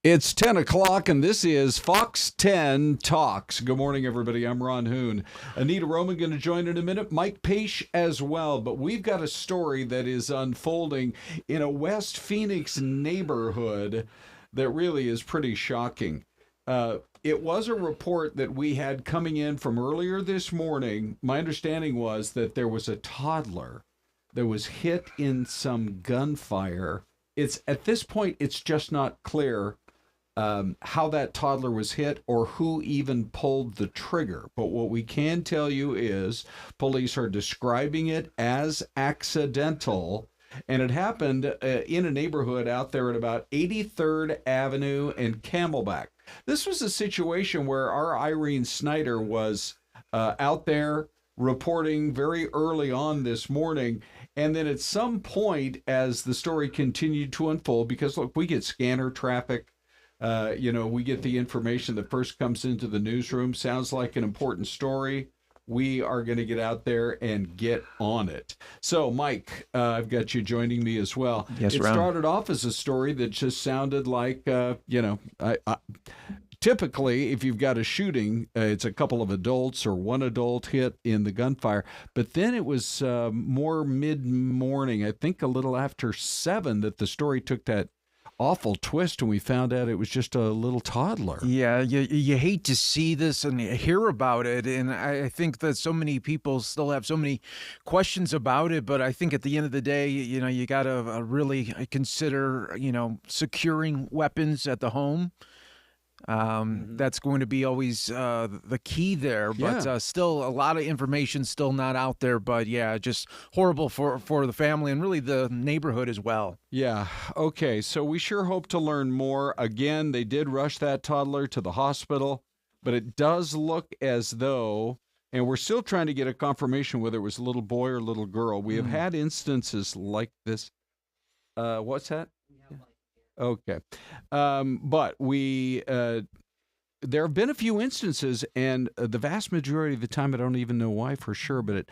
It's 10 o'clock, and this is Fox 10 Talks. Good morning, everybody. I'm Ron Hoon. Anita Roman going to join in a minute. Mike Paish as well. But we've got a story that is unfolding in a West Phoenix neighborhood that really is pretty shocking. It was a report that we had coming in from earlier this morning. My understanding was that there was a toddler that was hit in some gunfire. At this point, it's just not clear how that toddler was hit or who even pulled the trigger. But what we can tell you is police are describing it as accidental, and it happened in a neighborhood out there at about 83rd Avenue and Camelback. This was a situation where our Irene Snyder was out there reporting very early on this morning. And then at some point, as the story continued to unfold, because look, we get scanner traffic, we get the information that first comes into the newsroom, sounds like an important story. We are going to get out there and get on it. So, Mike, I've got you joining me as well. Yes, It Ron. started off as a story that just sounded like, typically, if you've got a shooting, it's a couple of adults or one adult hit in the gunfire. But then it was more mid-morning, I think a little after 7, that the story took that awful twist, and we found out it was just a little toddler. Yeah, you hate to see this and hear about it, and I think that so many people still have so many questions about it, but I think at the end of the day, you got to really consider, securing weapons at the home. That's going to be always the key there, but still a lot of information still not out there. But yeah, just horrible for the family and really the neighborhood as well. Yeah. Okay. So we sure hope to learn more. Again, they did rush that toddler to the hospital, but it does look as though, and we're still trying to get a confirmation whether it was a little boy or little girl. We have had instances like this. What's that? Okay. But there have been a few instances, and the vast majority of the time, I don't even know why for sure, but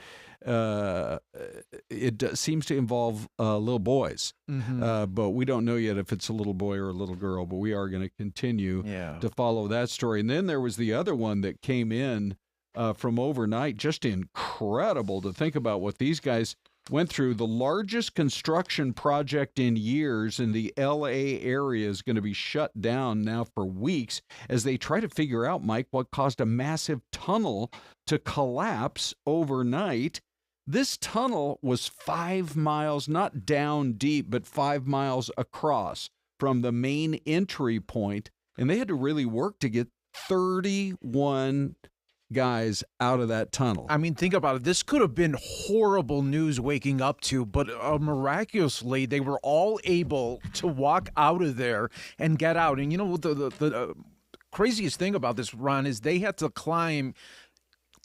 it seems to involve little boys. But we don't know yet if it's a little boy or a little girl, but we are going to continue to follow that story. And then there was the other one that came in from overnight. Just incredible to think about what these guys went through. The largest construction project in years in the L.A. area is going to be shut down now for weeks as they try to figure out, Mike, what caused a massive tunnel to collapse overnight. This tunnel was 5 miles, not down deep, but 5 miles across from the main entry point, and they had to really work to get 31 guys out of that tunnel. I mean, think about it. This could have been horrible news waking up to, but miraculously, they were all able to walk out of there and get out. And the craziest thing about this, Ron, is they had to climb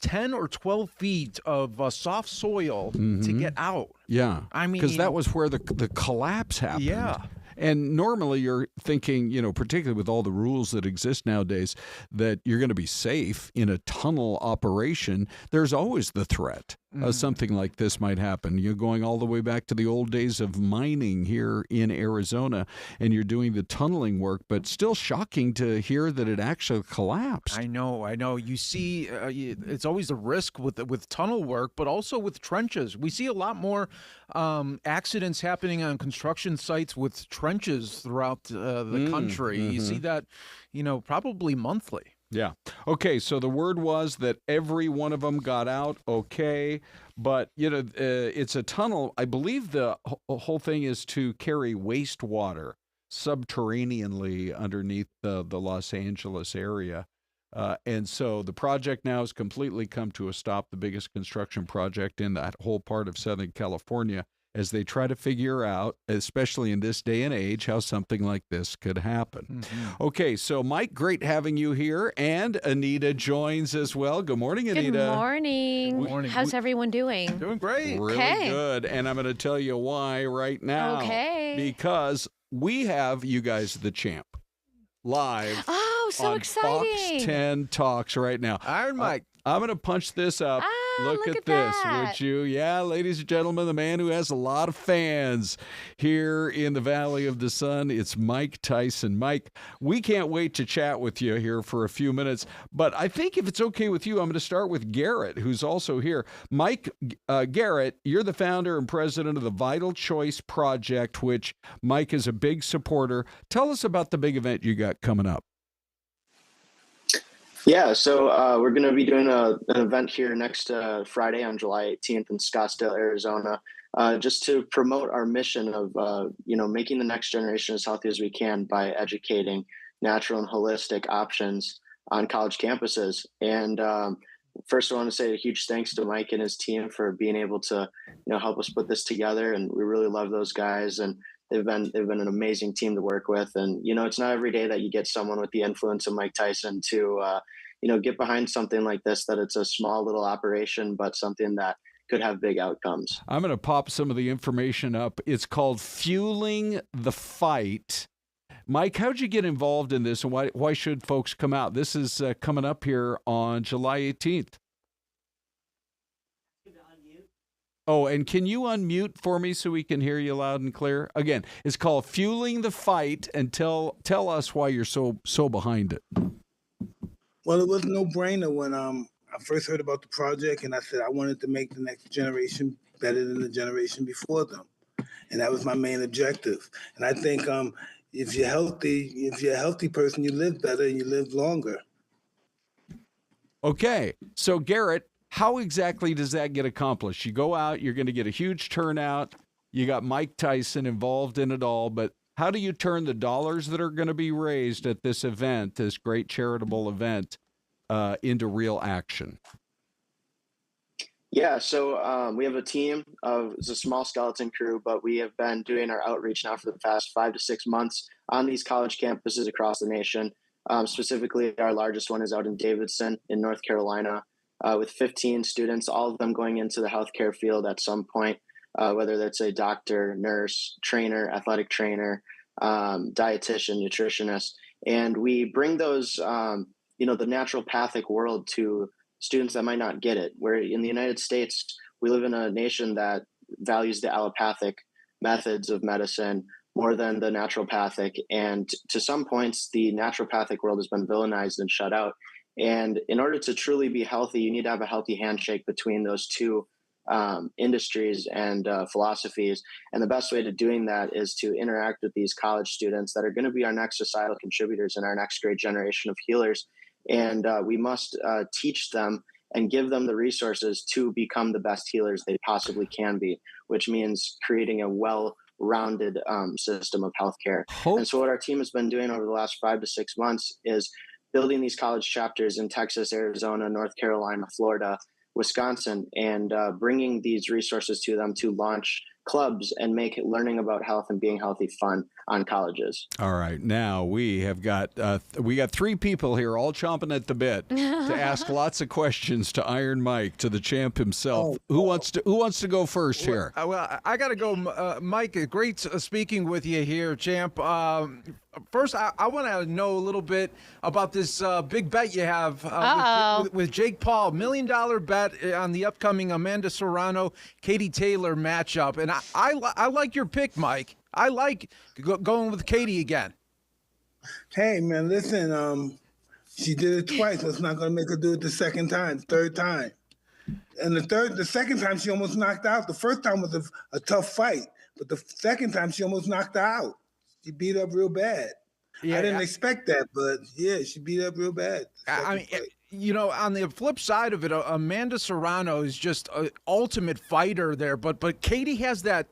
10 or 12 feet of soft soil to get out. Yeah. I mean, because that was where the collapse happened. Yeah. And normally you're thinking, particularly with all the rules that exist nowadays, that you're going to be safe in a tunnel operation. There's always the threat of something like this might happen. You're going all the way back to the old days of mining here in Arizona, and you're doing the tunneling work, but still shocking to hear that it actually collapsed. I know. You see, it's always a risk with tunnel work, but also with trenches. We see a lot more accidents happening on construction sites with trenches throughout the country. You see that, probably monthly. Yeah. Okay, so the word was that every one of them got out okay, but, it's a tunnel. I believe the whole thing is to carry wastewater subterraneanly underneath the Los Angeles area. And so the project now has completely come to a stop, the biggest construction project in that whole part of Southern California, as they try to figure out, especially in this day and age, how something like this could happen. Okay, so Mike, great having you here, and Anita joins as well. Good morning, Anita. Good morning. How's everyone doing? Doing great. Really good, and I'm going to tell you why right now. Okay. Because we have you guys the champ live. Oh, so on exciting. Fox 10 Talks right now. Iron Mike. I'm going to punch this up. Look at this, that. would you? Yeah, ladies and gentlemen, the man who has a lot of fans here in the Valley of the Sun, it's Mike Tyson. Mike, we can't wait to chat with you here for a few minutes, but I think if it's okay with you, I'm going to start with Garrett, who's also here. Mike, Garrett, you're the founder and president of the Vital Choice Project, which Mike is a big supporter. Tell us about the big event you got coming up. Yeah, so we're going to be doing an event here next Friday on July 18th in Scottsdale, Arizona, just to promote our mission of making the next generation as healthy as we can by educating natural and holistic options on college campuses. And first, I want to say a huge thanks to Mike and his team for being able to help us put this together. And we really love those guys, and they've been an amazing team to work with. And it's not every day that you get someone with the influence of Mike Tyson to get behind something like this, that it's a small little operation, but something that could have big outcomes. I'm going to pop some of the information up. It's called Fueling the Fight. Mike, how'd you get involved in this, and why should folks come out? This is coming up here on July 18th. Oh, and can you unmute for me so we can hear you loud and clear? Again, it's called Fueling the Fight, and tell us why you're so behind it. Well, it was a no-brainer when I first heard about the project, and I said I wanted to make the next generation better than the generation before them, and that was my main objective. And I think if you're a healthy person, you live better and you live longer. Okay, so Garrett, how exactly does that get accomplished? You go out, you're going to get a huge turnout. You got Mike Tyson involved in it all, but how do you turn the dollars that are going to be raised at this event, this great charitable event, into real action? Yeah, so we have a team it's a small skeleton crew, but we have been doing our outreach now for the past 5 to 6 months on these college campuses across the nation. Specifically, our largest one is out in Davidson in North Carolina, with 15 students, all of them going into the healthcare field at some point. Whether that's a doctor, nurse, trainer, athletic trainer, dietitian, nutritionist. And we bring those, the naturopathic world to students that might not get it. Where in the United States, we live in a nation that values the allopathic methods of medicine more than the naturopathic. And to some points, the naturopathic world has been villainized and shut out. And in order to truly be healthy, you need to have a healthy handshake between those two industries and philosophies. And the best way to doing that is to interact with these college students that are going to be our next societal contributors and our next great generation of healers. And we must teach them and give them the resources to become the best healers they possibly can be, which means creating a well-rounded system of healthcare. And so what our team has been doing over the last 5 to 6 months is building these college chapters in Texas, Arizona, North Carolina, Florida, Wisconsin, and bringing these resources to them to launch clubs and make learning about health and being healthy fun on colleges. All right, now we have got three people here, all chomping at the bit to ask lots of questions to Iron Mike, to the champ himself. Who wants to go first here? Well, I got to go, Mike. Great speaking with you here, champ. First, I want to know a little bit about this big bet you have with Jake Paul, $1 million bet on the upcoming Amanda Serrano, Katie Taylor matchup. And I like your pick, Mike. I like going with Katie again. Hey, man, listen, she did it twice. Let's not going to make her do it the third time. And the second time she almost knocked out. The first time was a tough fight, but the second time she almost knocked her out. She beat up real bad. Yeah, I didn't expect that, but yeah, she beat up real bad. I mean, on the flip side of it, Amanda Serrano is just an ultimate fighter there, but Katie has that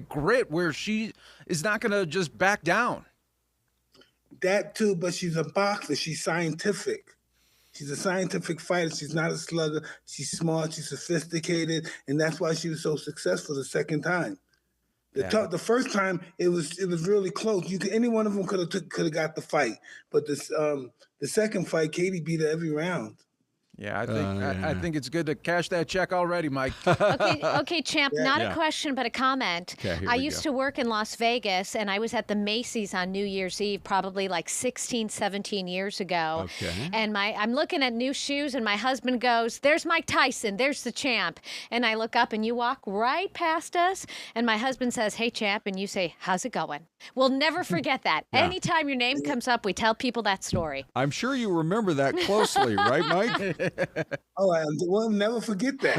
grit where she is not going to just back down. That too, but she's a boxer. She's scientific. She's a scientific fighter. She's not a slugger. She's smart. She's sophisticated, and that's why she was so successful the second time. The first time it was really close. Any one of them could have got the fight, but the second fight, Katie beat her every round. Yeah, I think it's good to cash that check already, Mike. Okay, champ. Not Yeah. a question, but a comment. Okay, here I we used go. to work in Las Vegas, and I was at the Macy's on New Year's Eve, probably like 16, 17 years ago. Okay. And I'm looking at new shoes, and my husband goes, "There's Mike Tyson. There's the champ." And I look up, and you walk right past us, and my husband says, "Hey, champ," and you say, "How's it going?" We'll never forget that. Anytime your name comes up, we tell people that story. I'm sure you remember that closely, right, Mike? Oh, I will never forget that.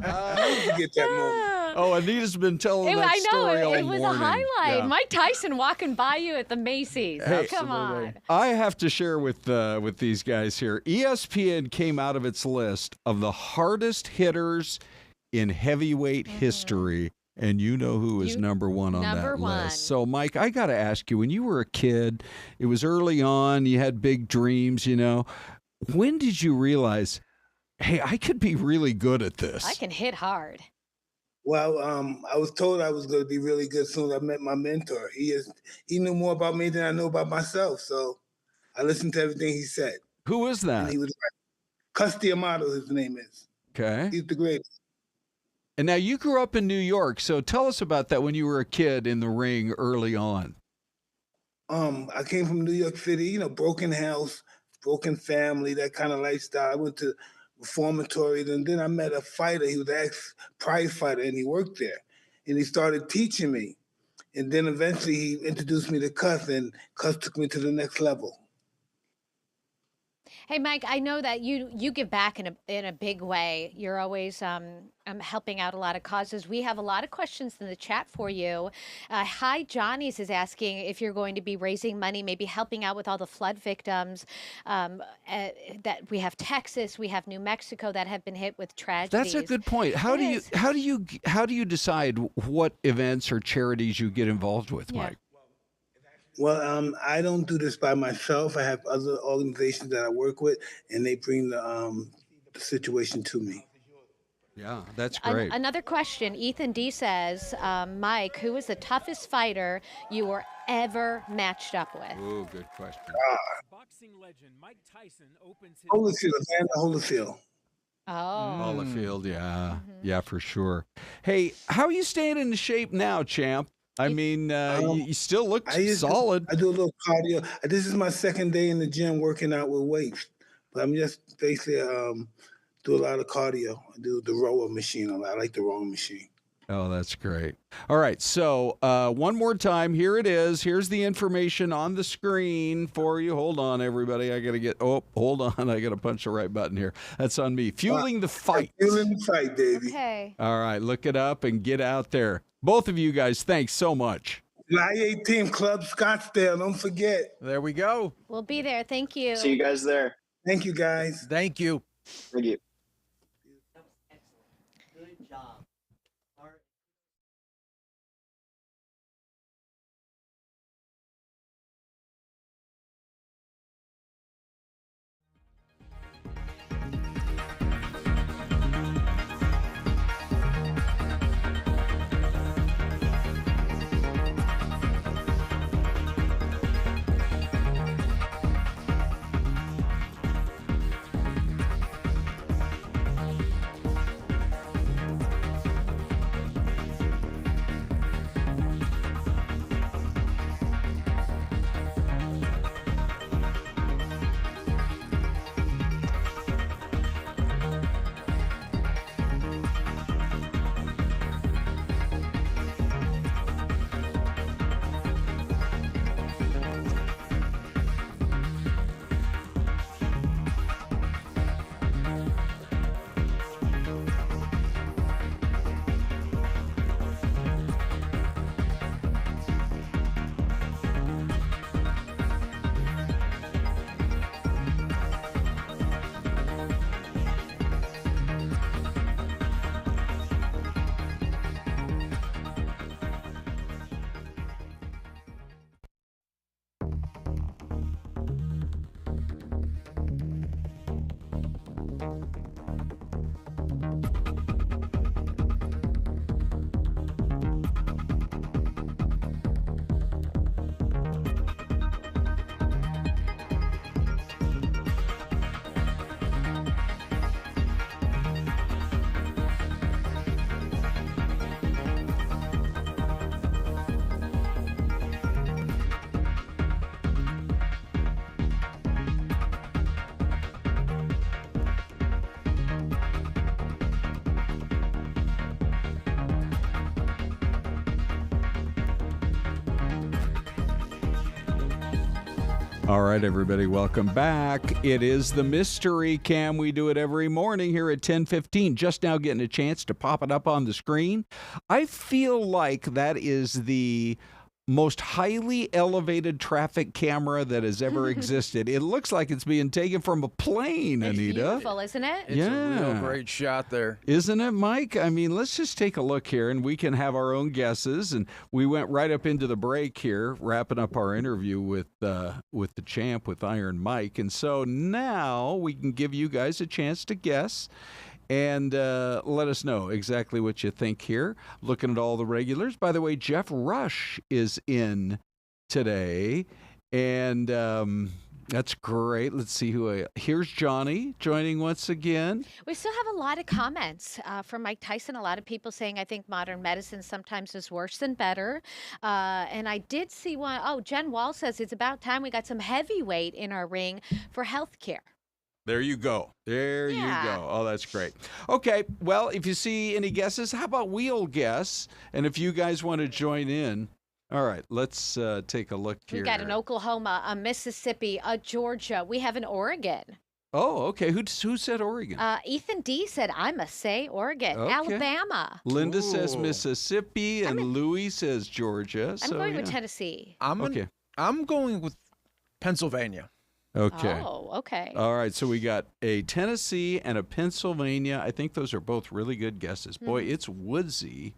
Never forget that moment. Oh, Anita's been telling that I know story all it was morning. a highlight. Yeah. Mike Tyson walking by you at the Macy's. Hey, Come on. I have to share with these guys here. ESPN came out of its list of the hardest hitters in heavyweight history, and you know who is number one on Number that one. list. So, Mike, I got to ask you, when you were a kid, it was early on, you had big dreams, you know. When did you realize, hey, I could be really good at this? I can hit hard. Well, I was told I was going to be really good as soon as I met my mentor. He knew more about me than I knew about myself, so I listened to everything he said. Who is And that? he was right. Custy Amato, his name is. Okay. He's the greatest. And now you grew up in New York, so tell us about that when you were a kid in the ring early on. I came from New York City, you know, broken house, broken family, that kind of lifestyle. I went to reformatories, and then I met a fighter. He was an ex-prize fighter, and he worked there. And he started teaching me. And then eventually he introduced me to Cuss, and Cuss took me to the next level. Hey, Mike, I know that you give back in a big way. You're always helping out a lot of causes. We have a lot of questions in the chat for you. Hi, Johnny's is asking if you're going to be raising money, maybe helping out with all the flood victims. That we have Texas, we have New Mexico that have been hit with tragedies. That's a good point. How do you decide what events or charities you get involved with, Yeah. Mike? Well, I don't do this by myself. I have other organizations that I work with, and they bring the situation to me. Yeah, that's great. Another question. Ethan D says, Mike, who is the toughest fighter you were ever matched up with? Ooh, good question. Boxing legend Mike Tyson opens his Holyfield, Evander Holyfield. Oh. Holyfield, yeah. Yeah, for sure. Hey, how are you staying in shape now, champ? I mean, you still look solid. I do a little cardio. This is my second day in the gym working out with weights, but I'm just basically do a lot of cardio. I do the rower machine a lot. I like the rower machine. Oh, that's great. All right, so one more time. Here it is. Here's the information on the screen for you. Hold on, everybody. I got to hold on. I got to punch the right button here. That's on me. Fueling the Fight. Fueling the Fight, baby. Okay. All right, look it up and get out there. Both of you guys, thanks so much. July 18th, Club Scottsdale. Don't forget. There we go. We'll be there. Thank you. See you guys there. Thank you, guys. Thank you. Thank you. Good job. All right, everybody, welcome back. It is the Mystery Cam. We do it every morning here at 10:15. Just now getting a chance to pop it up on the screen. I feel like that is the most highly elevated traffic camera that has ever existed. It looks like it's being taken from a plane, It's Anita. beautiful, isn't it? It's a real great shot there. Isn't it, Mike? I mean, let's just take a look here, and we can have our own guesses. And we went right up into the break here, wrapping up our interview with the champ, with Iron Mike. And so now we can give you guys a chance to guess. And let us know exactly what you think here. Looking at all the regulars. By the way, Jeff Rush is in today. And that's great. Let's see here's Johnny joining once again. We still have a lot of comments from Mike Tyson. A lot of people saying, I think modern medicine sometimes is worse than better. And I did see one. Oh, Jen Wall says it's about time we got some heavyweight in our ring for health care. There you go. There you go. Oh, that's great. Okay, well, if you see any guesses, how about we'll guess? And if you guys want to join in, all right, let's take a look here. We got an Oklahoma, a Mississippi, a Georgia. We have an Oregon. Oh, okay. Who said Oregon? Ethan D said, I must say Oregon. Okay. Alabama. Linda says Mississippi, and Louis says Georgia. I'm going with Tennessee. I'm going with Pennsylvania. Okay. Oh, okay. All right, so we got a Tennessee and a Pennsylvania. I think those are both really good guesses. Boy, it's woodsy.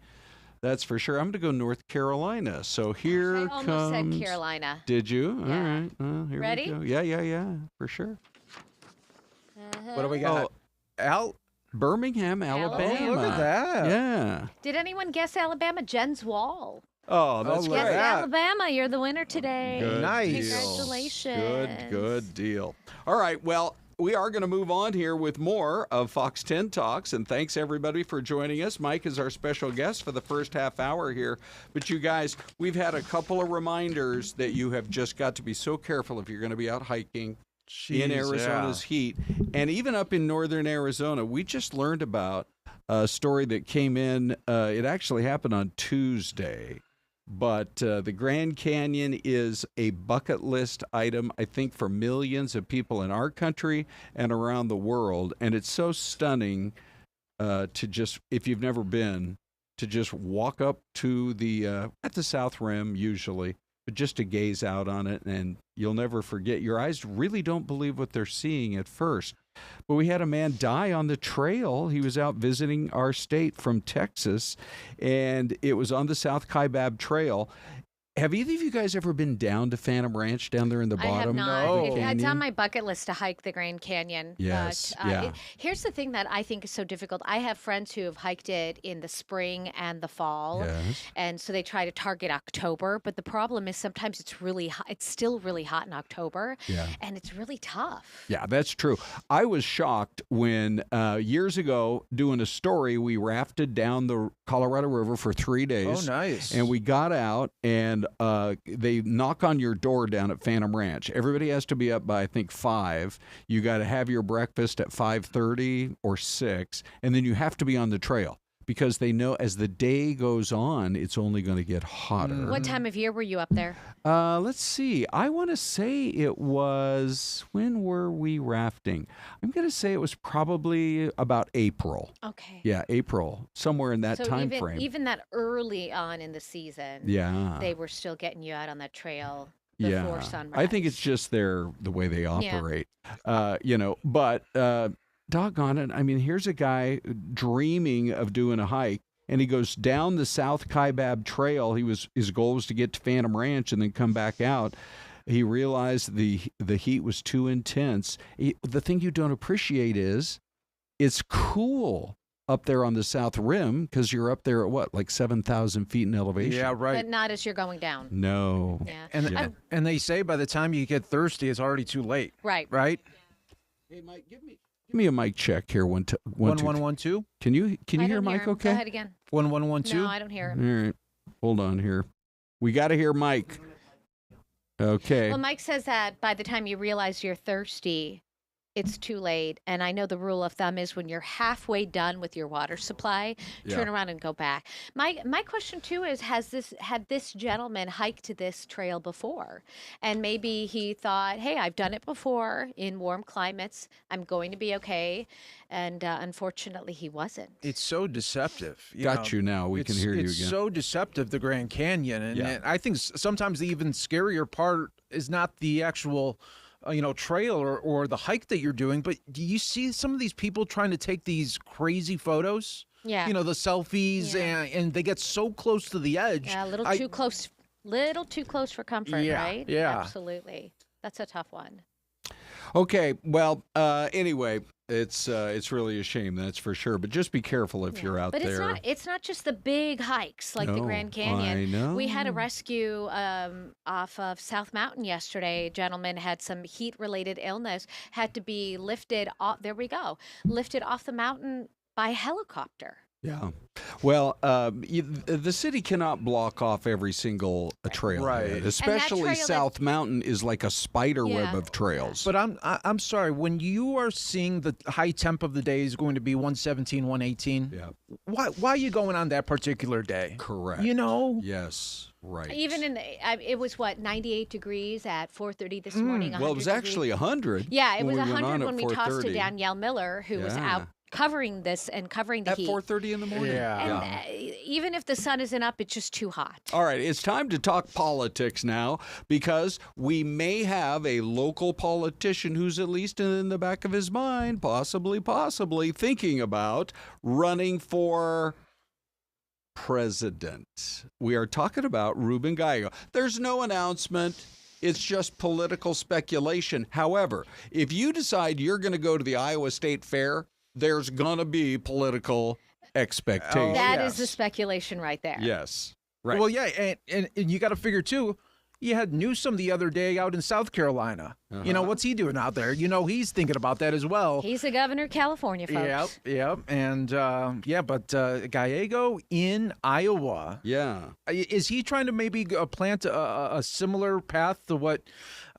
That's for sure. I'm going to go North Carolina. So here I comes... almost said Carolina. Did you? Yeah. All right. Well, here Ready? we go. Yeah, for sure. What do we got? Birmingham, Alabama. Alabama. Look at that. Yeah. Did anyone guess Alabama? Jen's Wall. Oh, that's look at great. Yes, that. Alabama, you're the winner today. Good Nice. deal. Congratulations. Good deal. All right, well, we are going to move on here with more of Fox 10 Talks, and thanks everybody for joining us. Mike is our special guest for the first half hour here. But you guys, we've had a couple of reminders that you have just got to be so careful if you're going to be out hiking in Arizona's heat. And even up in northern Arizona, we just learned about a story that came in. It actually happened on Tuesday. But the Grand Canyon is a bucket list item, I think, for millions of people in our country and around the world. And it's so stunning to just, if you've never been, to just walk up to at the South Rim usually, but just to gaze out on it. And you'll never forget. Your eyes really don't believe what they're seeing at first. But we had a man die on the trail. He was out visiting our state from Texas, and it was on the South Kaibab Trail. Have either of you guys ever been down to Phantom Ranch down there in the bottom? I have not. No. It's on my bucket list to hike the Grand Canyon. Yes, But, yeah. here's the thing that I think is so difficult. I have friends who have hiked it in the spring and the fall. Yes. And so they try to target October. But the problem is sometimes it's really hot. It's still really hot in October. Yeah. And it's really tough. Yeah, that's true. I was shocked when years ago doing a story, we rafted down the Colorado River for 3 days. Oh, nice. And we got out, and they knock on your door down at Phantom Ranch. Everybody has to be up by, I think, 5. You got to have your breakfast at 5:30 or 6, and then you have to be on the trail because they know as the day goes on, it's only going to get hotter. What time of year were you up there? Let's see. I want to say it was, when were we rafting? I'm going to say it was probably about April. Okay. Yeah, April, somewhere in that So time frame. even that early on in the season, Yeah. they were still getting you out on that trail Yeah. before sunrise. I think it's just the way they operate. But doggone it. I mean, here's a guy dreaming of doing a hike, and he goes down the South Kaibab Trail. His goal was to get to Phantom Ranch and then come back out. He realized the heat was too intense. The thing you don't appreciate is it's cool up there on the South Rim because you're up there at what, like 7,000 feet in elevation? Yeah, right. But not as you're going down. No. Yeah. And they say by the time you get thirsty, it's already too late. Right. Right? Hey, Mike, give me a mic check here. One, two. 1112. Can you I hear don't Mike? him. Okay. Go ahead again. 1112. No, I don't hear All him. right. Hold on here. We got to hear Mike. Okay. Well, Mike says that by the time you realize you're thirsty, it's too late. And I know the rule of thumb is when you're halfway done with your water supply, turn Yeah. around and go back. My question too is, had this gentleman hiked this trail before? And maybe he thought, hey, I've done it before in warm climates. I'm going to be okay. And unfortunately, he wasn't. It's so deceptive. Got you now. We can hear you It's again. so deceptive, the Grand Canyon. And, Yeah. and I think sometimes the even scarier part is not the actual trail or the hike that you're doing, but do you see some of these people trying to take these crazy photos? Yeah. The selfies, Yeah. and they get so close to the edge. Yeah, a little too close. Little too close for comfort, Yeah, right? yeah. Absolutely. That's a tough one. Okay, well, anyway, it's really a shame, that's for sure. But just be careful if you're out But there. it's not just the big hikes like the No, Grand Canyon. I know. We had a rescue off of South Mountain yesterday. A gentleman had some heat-related illness, had to be lifted off. There we go, lifted off the mountain by helicopter. Yeah. Well, the city cannot block off every single trail, Right. especially trail South Mountain is like a spider web Yeah. of trails. But I'm sorry, when you are seeing the high temp of the day is going to be 117, 118, Yeah. why are you going on that particular day? Correct. Yes, right. Even in it was what 98 degrees at 4:30 this morning. Well, it was 100 degrees. actually 100. Yeah, it was when we went 100 on when at we tossed to 4:30. Danielle Miller, who was Yeah. out covering this and covering the At heat. 4:30 in the morning. And even if the sun isn't up, it's just too hot. All right, it's time to talk politics now because we may have a local politician who's at least in the back of his mind, possibly thinking about running for president. We are talking about Ruben Gallego. There's no announcement. It's just political speculation. However, if you decide you're going to go to the Iowa State Fair, there's going to be political expectation. That is the yes. speculation right there. Yes. Right. Well, yeah, and you got to figure too. You had Newsom the other day out in South Carolina. What's he doing out there? He's thinking about that as well. He's the governor of California, folks. Yep. And but Gallego in Iowa. Yeah. Is he trying to maybe plant a similar path to what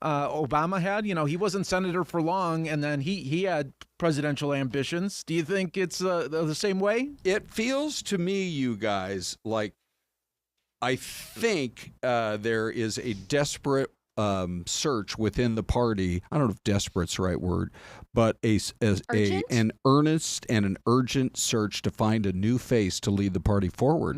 Obama had? He wasn't senator for long, and then he had presidential ambitions. Do you think it's the same way? It feels to me, you guys, like I think there is a desperate search within the party. I don't know if "desperate's" the right word, but an earnest and an urgent search to find a new face to lead the party forward.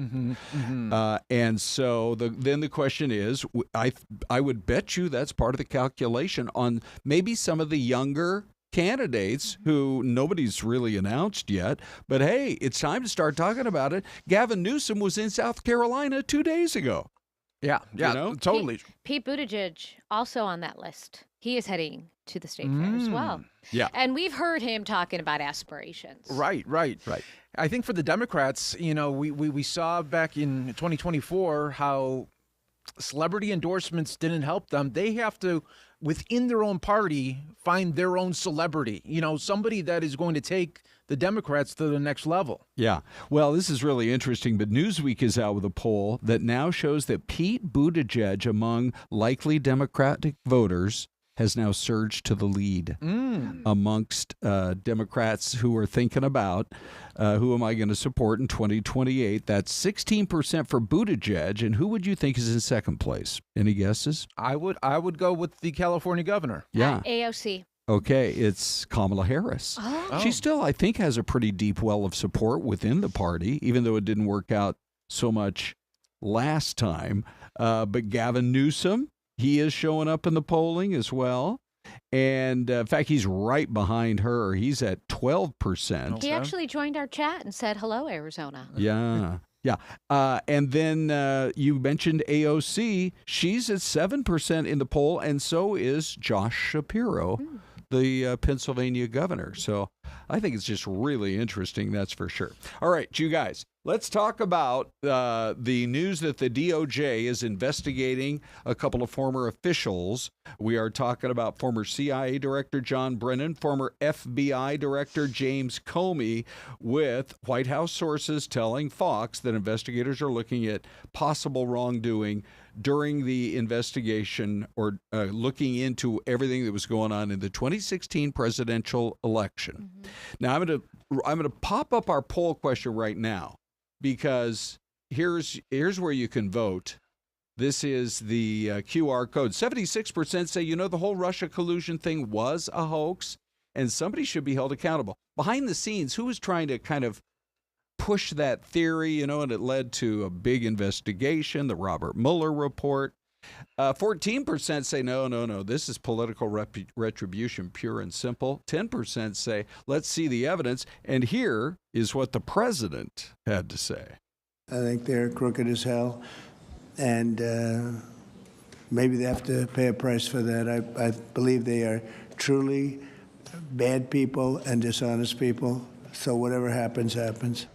And so then the question is, I would bet you that's part of the calculation on maybe some of the younger candidates who nobody's really announced yet, but hey, it's time to start talking about it. Gavin Newsom was in South Carolina 2 days ago. Yeah, totally. Pete Buttigieg also on that list. He is heading to the state fair as well. Yeah. And we've heard him talking about aspirations. Right. I think for the Democrats, we saw back in 2024 how celebrity endorsements didn't help them. They have to, within their own party, find their own celebrity, somebody that is going to take the Democrats to the next level. Yeah. Well, this is really interesting, but Newsweek is out with a poll that now shows that Pete Buttigieg, among likely Democratic voters, has now surged to the lead amongst Democrats who are thinking about who am I going to support in 2028. That's 16% for Buttigieg. And who would you think is in second place? Any guesses? I would go with the California governor. Yeah. AOC. Okay, it's Kamala Harris. Oh. She still, I think, has a pretty deep well of support within the party, even though it didn't work out so much last time. But Gavin Newsom, he is showing up in the polling as well. And in fact, he's right behind her. He's at 12%. He actually joined our chat and said, hello, Arizona. Yeah. Yeah. And then you mentioned AOC. She's at 7% in the poll, and so is Josh Shapiro, the Pennsylvania governor. So I think it's just really interesting, that's for sure. All right, you guys, let's talk about the news that the DOJ is investigating a couple of former officials. We are talking about former CIA Director John Brennan, former FBI Director James Comey, with White House sources telling Fox that investigators are looking at possible wrongdoing during the investigation or looking into everything that was going on in the 2016 presidential election. Now, I'm going to pop up our poll question right now, because here's where you can vote. This is the QR code. 76% say, the whole Russia collusion thing was a hoax and somebody should be held accountable. Behind the scenes, who was trying to kind of push that theory, and it led to a big investigation, the Robert Mueller report. 14% say, no, this is political retribution, pure and simple. 10% say, let's see the evidence. And here is what the president had to say. I think they're crooked as hell, and maybe they have to pay a price for that. I believe they are truly bad people and dishonest people, so whatever happens, happens.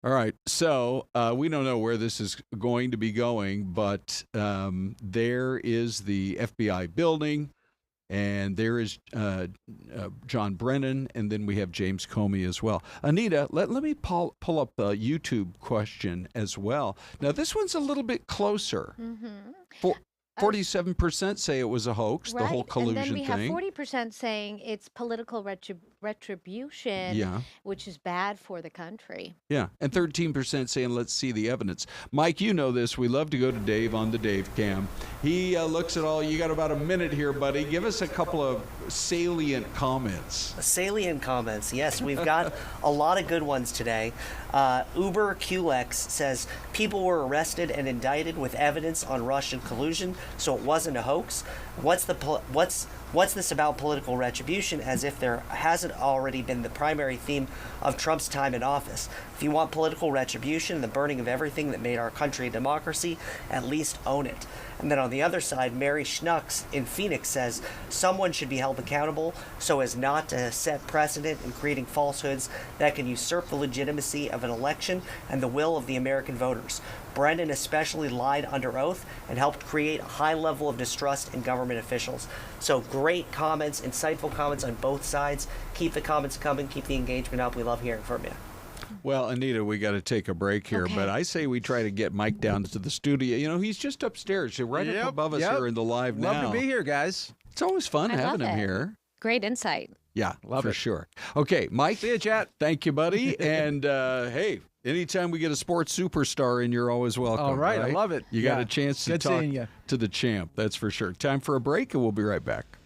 All right, so we don't know where this is going to be going, but there is the FBI building, and there is John Brennan, and then we have James Comey as well. Anita, let me pull up the YouTube question as well. Now, this one's a little bit closer. 47% say it was a hoax, the whole collusion thing. And then we have 40% saying it's political retribution, which is bad for the country. Yeah, and 13% saying, let's see the evidence. Mike, you know this. We love to go to Dave on the Dave Cam. He looks at all. You got about a minute here, buddy. Give us a couple of salient comments. Salient comments, yes. We've got a lot of good ones today. Uber QX says people were arrested and indicted with evidence on Russian collusion, so it wasn't a hoax. What's this about political retribution, as if there hasn't already been the primary theme of Trump's time in office? If you want political retribution and the burning of everything that made our country a democracy, at least own it. And then on the other side, Mary Schnucks in Phoenix says someone should be held accountable so as not to set precedent in creating falsehoods that can usurp the legitimacy of an election and the will of the American voters. Brennan especially lied under oath and helped create a high level of distrust in government officials. So great comments, insightful comments on both sides. Keep the comments coming, keep the engagement up. We love hearing from you. Well, Anita, we got to take a break here, but I say we try to get Mike down to the studio. He's just upstairs, right up above us here in the live now. Love to be here, guys. It's always fun having him here. Great insight. Yeah, for sure. Okay, Mike. See you, chat. Thank you, buddy. And hey, anytime we get a sports superstar in, you're always welcome. All right, I love it. You got a chance to talk to the champ, that's for sure. Time for a break, and we'll be right back.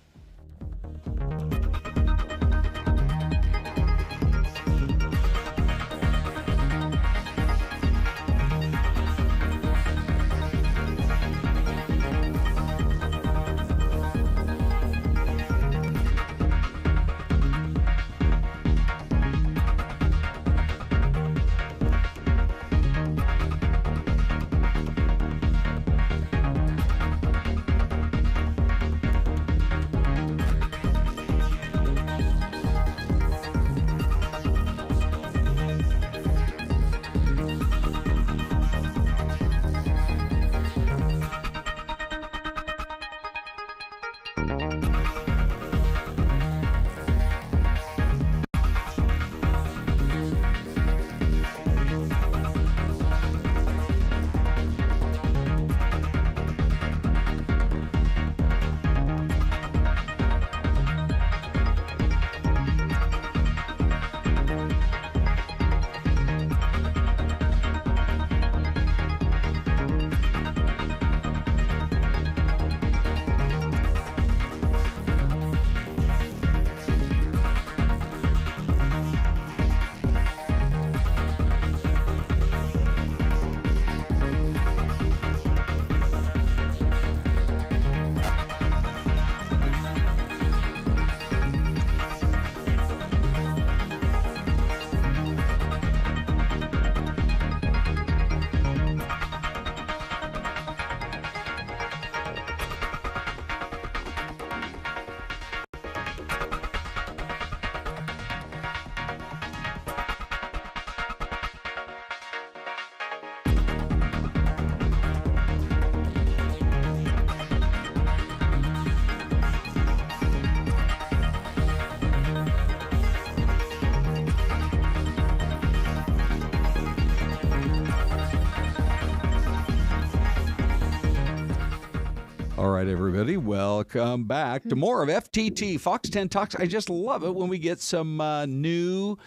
right, everybody. Welcome back to more of FTT, Fox 10 Talks. I just love it when we get some new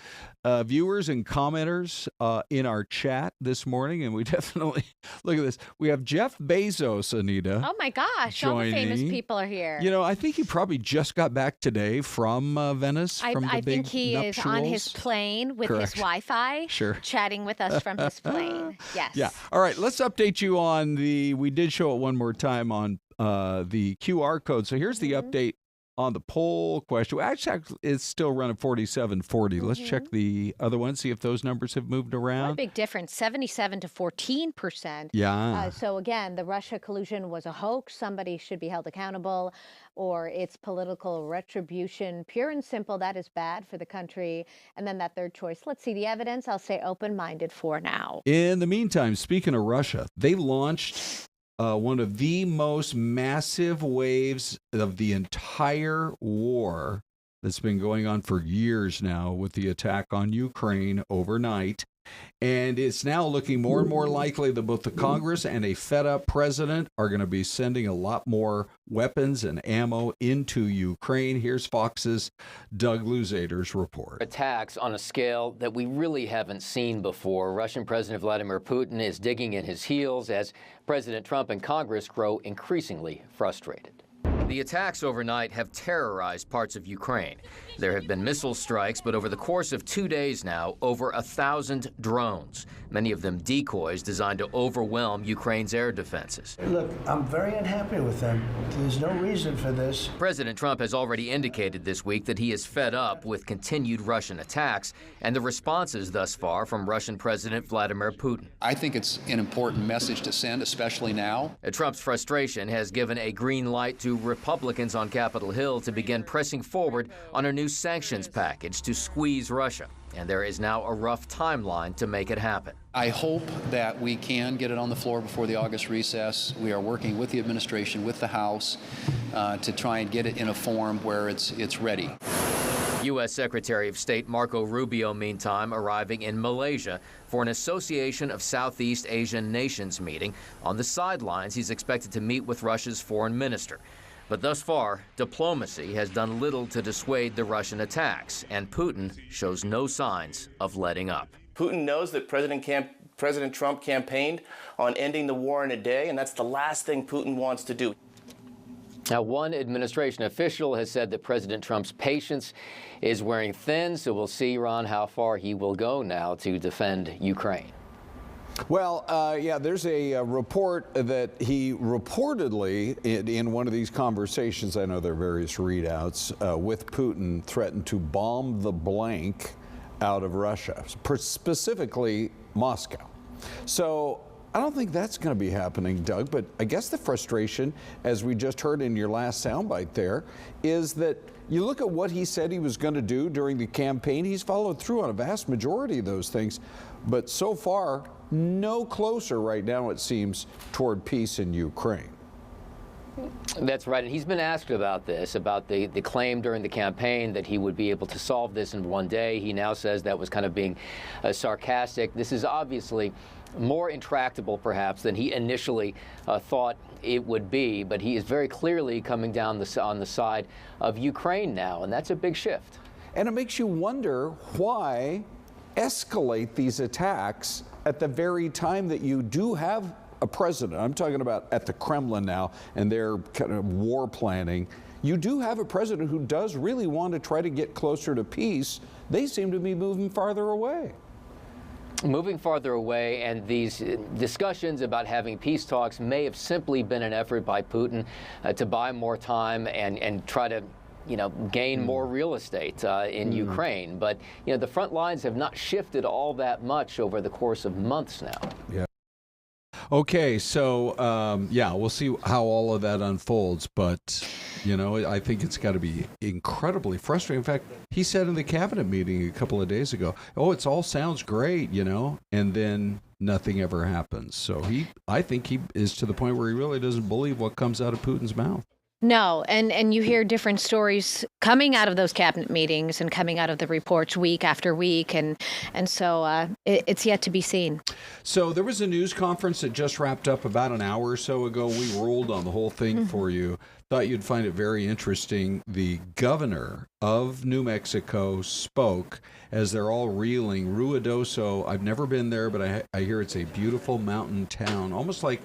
viewers and commenters in our chat this morning. And we definitely, look at this. We have Jeff Bezos, Anita. Oh, my gosh. All the famous people are here. You know, I think he probably just got back today from Venice. I think he nuptials. is on his plane with his Wi-Fi, chatting with us from his plane. Yes. Yeah. All right. Let's update you on we did show it one more time on the QR code. So here's the update on the poll question. Actually, it's still running 47-40. Let's check the other one, see if those numbers have moved around. What a big difference, 77 to 14%. Yeah. So again, the Russia collusion was a hoax. Somebody should be held accountable, or it's political retribution. Pure and simple, that is bad for the country. And then that third choice, let's see the evidence. I'll say open-minded for now. In the meantime, speaking of Russia, they launched one of the most massive waves of the entire war that's been going on for years now with the attack on Ukraine overnight. And it's now looking more and more likely that both the Congress and a fed-up president are going to be sending a lot more weapons and ammo into Ukraine. Here's Fox's Doug Luzader's report. Attacks on a scale that we really haven't seen before. Russian President Vladimir Putin is digging in his heels as President Trump and Congress grow increasingly frustrated. The attacks overnight have terrorized parts of Ukraine. There have been missile strikes, but over the course of 2 days now, over 1,000 drones, many of them decoys designed to overwhelm Ukraine's air defenses. Look, I'm very unhappy with them. There's no reason for this. President Trump has already indicated this week that he is fed up with continued Russian attacks and the responses thus far from Russian President Vladimir Putin. I think it's an important message to send, especially now. Trump's frustration has given a green light to Republicans on Capitol Hill to begin pressing forward on a new sanctions package to squeeze Russia. And there is now a rough timeline to make it happen. I hope that we can get it on the floor before the August recess. We are working with the administration, with the House, to try and get it in a form where it's ready. U.S. Secretary of State Marco Rubio, meantime, arriving in Malaysia for an Association of Southeast Asian Nations meeting. On the sidelines, he's expected to meet with Russia's foreign minister. But thus far, diplomacy has done little to dissuade the Russian attacks, and Putin shows no signs of letting up. Putin knows that President Trump campaigned on ending the war in a day, and that's the last thing Putin wants to do. Now, one administration official has said that President Trump's patience is wearing thin, so we'll see, Ron, how far he will go now to defend Ukraine. Well, yeah, there's a report that he reportedly, in one of these conversations, I know there are various readouts, with Putin, threatened to bomb the blank out of Russia, specifically Moscow. So I don't think that's going to be happening, Doug, but I guess the frustration, as we just heard in your last soundbite there, is that you look at what he said he was going to do during the campaign. He's followed through on a vast majority of those things, but so far, no closer right now, it seems, toward peace in Ukraine. That's right, and he's been asked about this, about the claim during the campaign that he would be able to solve this in one day. He now says that was kind of being sarcastic. This is obviously more intractable, perhaps, than he initially thought it would be, but he is very clearly coming down on the side of Ukraine now, and that's a big shift. And it makes you wonder why escalate these attacks at the very time that you do have a president. I'm talking about at the Kremlin now and their kind of war planning. You do have a president who does really want to try to get closer to peace. They seem to be moving farther away. Moving farther away, and these discussions about having peace talks may have simply been an effort by Putin to buy more time and try to gain more real estate in Ukraine. But, the front lines have not shifted all that much over the course of months now. Yeah. Okay, so, yeah, we'll see how all of that unfolds. But, I think it's got to be incredibly frustrating. In fact, he said in the cabinet meeting a couple of days ago, it all sounds great, and then nothing ever happens. So I think he is to the point where he really doesn't believe what comes out of Putin's mouth. No, and you hear different stories coming out of those cabinet meetings and coming out of the reports week after week, and so it's yet to be seen. So there was a news conference that just wrapped up about an hour or so ago. We rolled on the whole thing for you. Thought you'd find it very interesting. The governor of New Mexico spoke as they're all reeling. Ruidoso, I've never been there, but I hear it's a beautiful mountain town, almost like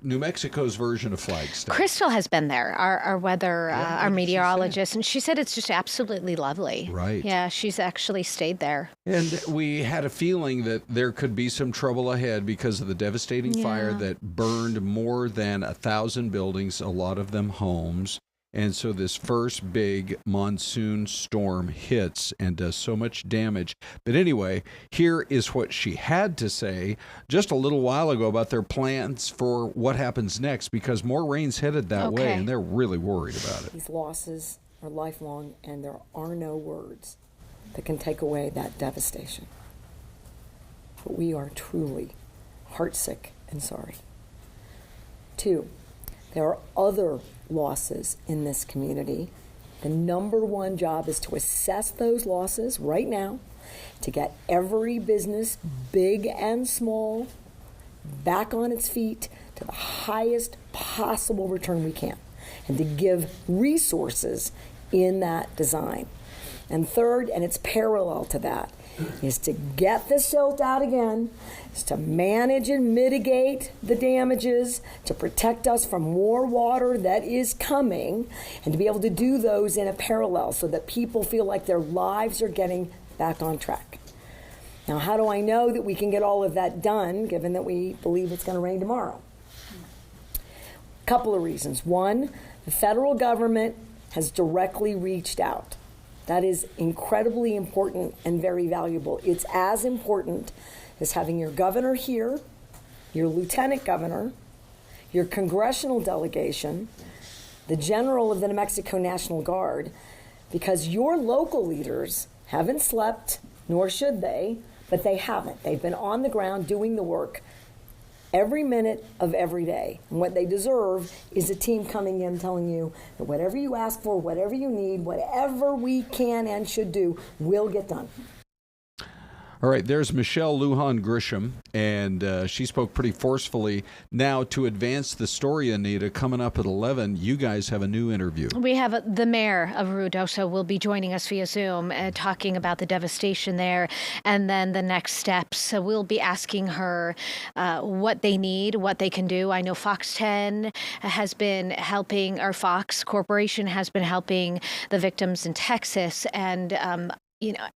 New Mexico's version of Flagstaff. Crystal has been there, our weather, our meteorologist, and she said it's just absolutely lovely. Right. Yeah, she's actually stayed there. And we had a feeling that there could be some trouble ahead because of the devastating fire that burned more than 1,000 buildings, a lot of them homes. And so this first big monsoon storm hits and does so much damage. But anyway, here is what she had to say just a little while ago about their plans for what happens next, because more rain's headed that way, and they're really worried about it. These losses are lifelong, and there are no words that can take away that devastation. But we are truly heartsick and sorry. 2, there are other losses in this community. The number one job is to assess those losses right now, to get every business, big and small, back on its feet to the highest possible return we can, and to give resources in that design. And third, and it's parallel to that, is to get the silt out again, is to manage and mitigate the damages, to protect us from more water that is coming, and to be able to do those in a parallel so that people feel like their lives are getting back on track. Now, how do I know that we can get all of that done, given that we believe it's going to rain tomorrow? A couple of reasons. One, the federal government has directly reached out. That is incredibly important and very valuable. It's as important as having your governor here, your lieutenant governor, your congressional delegation, the general of the New Mexico National Guard, because your local leaders haven't slept, nor should they, but they haven't. They've been on the ground doing the work every minute of every day. And what they deserve is a team coming in telling you that whatever you ask for, whatever you need, whatever we can and should do, will get done. All right, there's Michelle Lujan Grisham, and she spoke pretty forcefully. Now, to advance the story, Anita, coming up at 11, you guys have a new interview. We have the mayor of Ruidoso will be joining us via Zoom, talking about the devastation there and then the next steps. So we'll be asking her what they need, what they can do. I know Fox 10 has been helping, or Fox Corporation has been helping the victims in Texas, and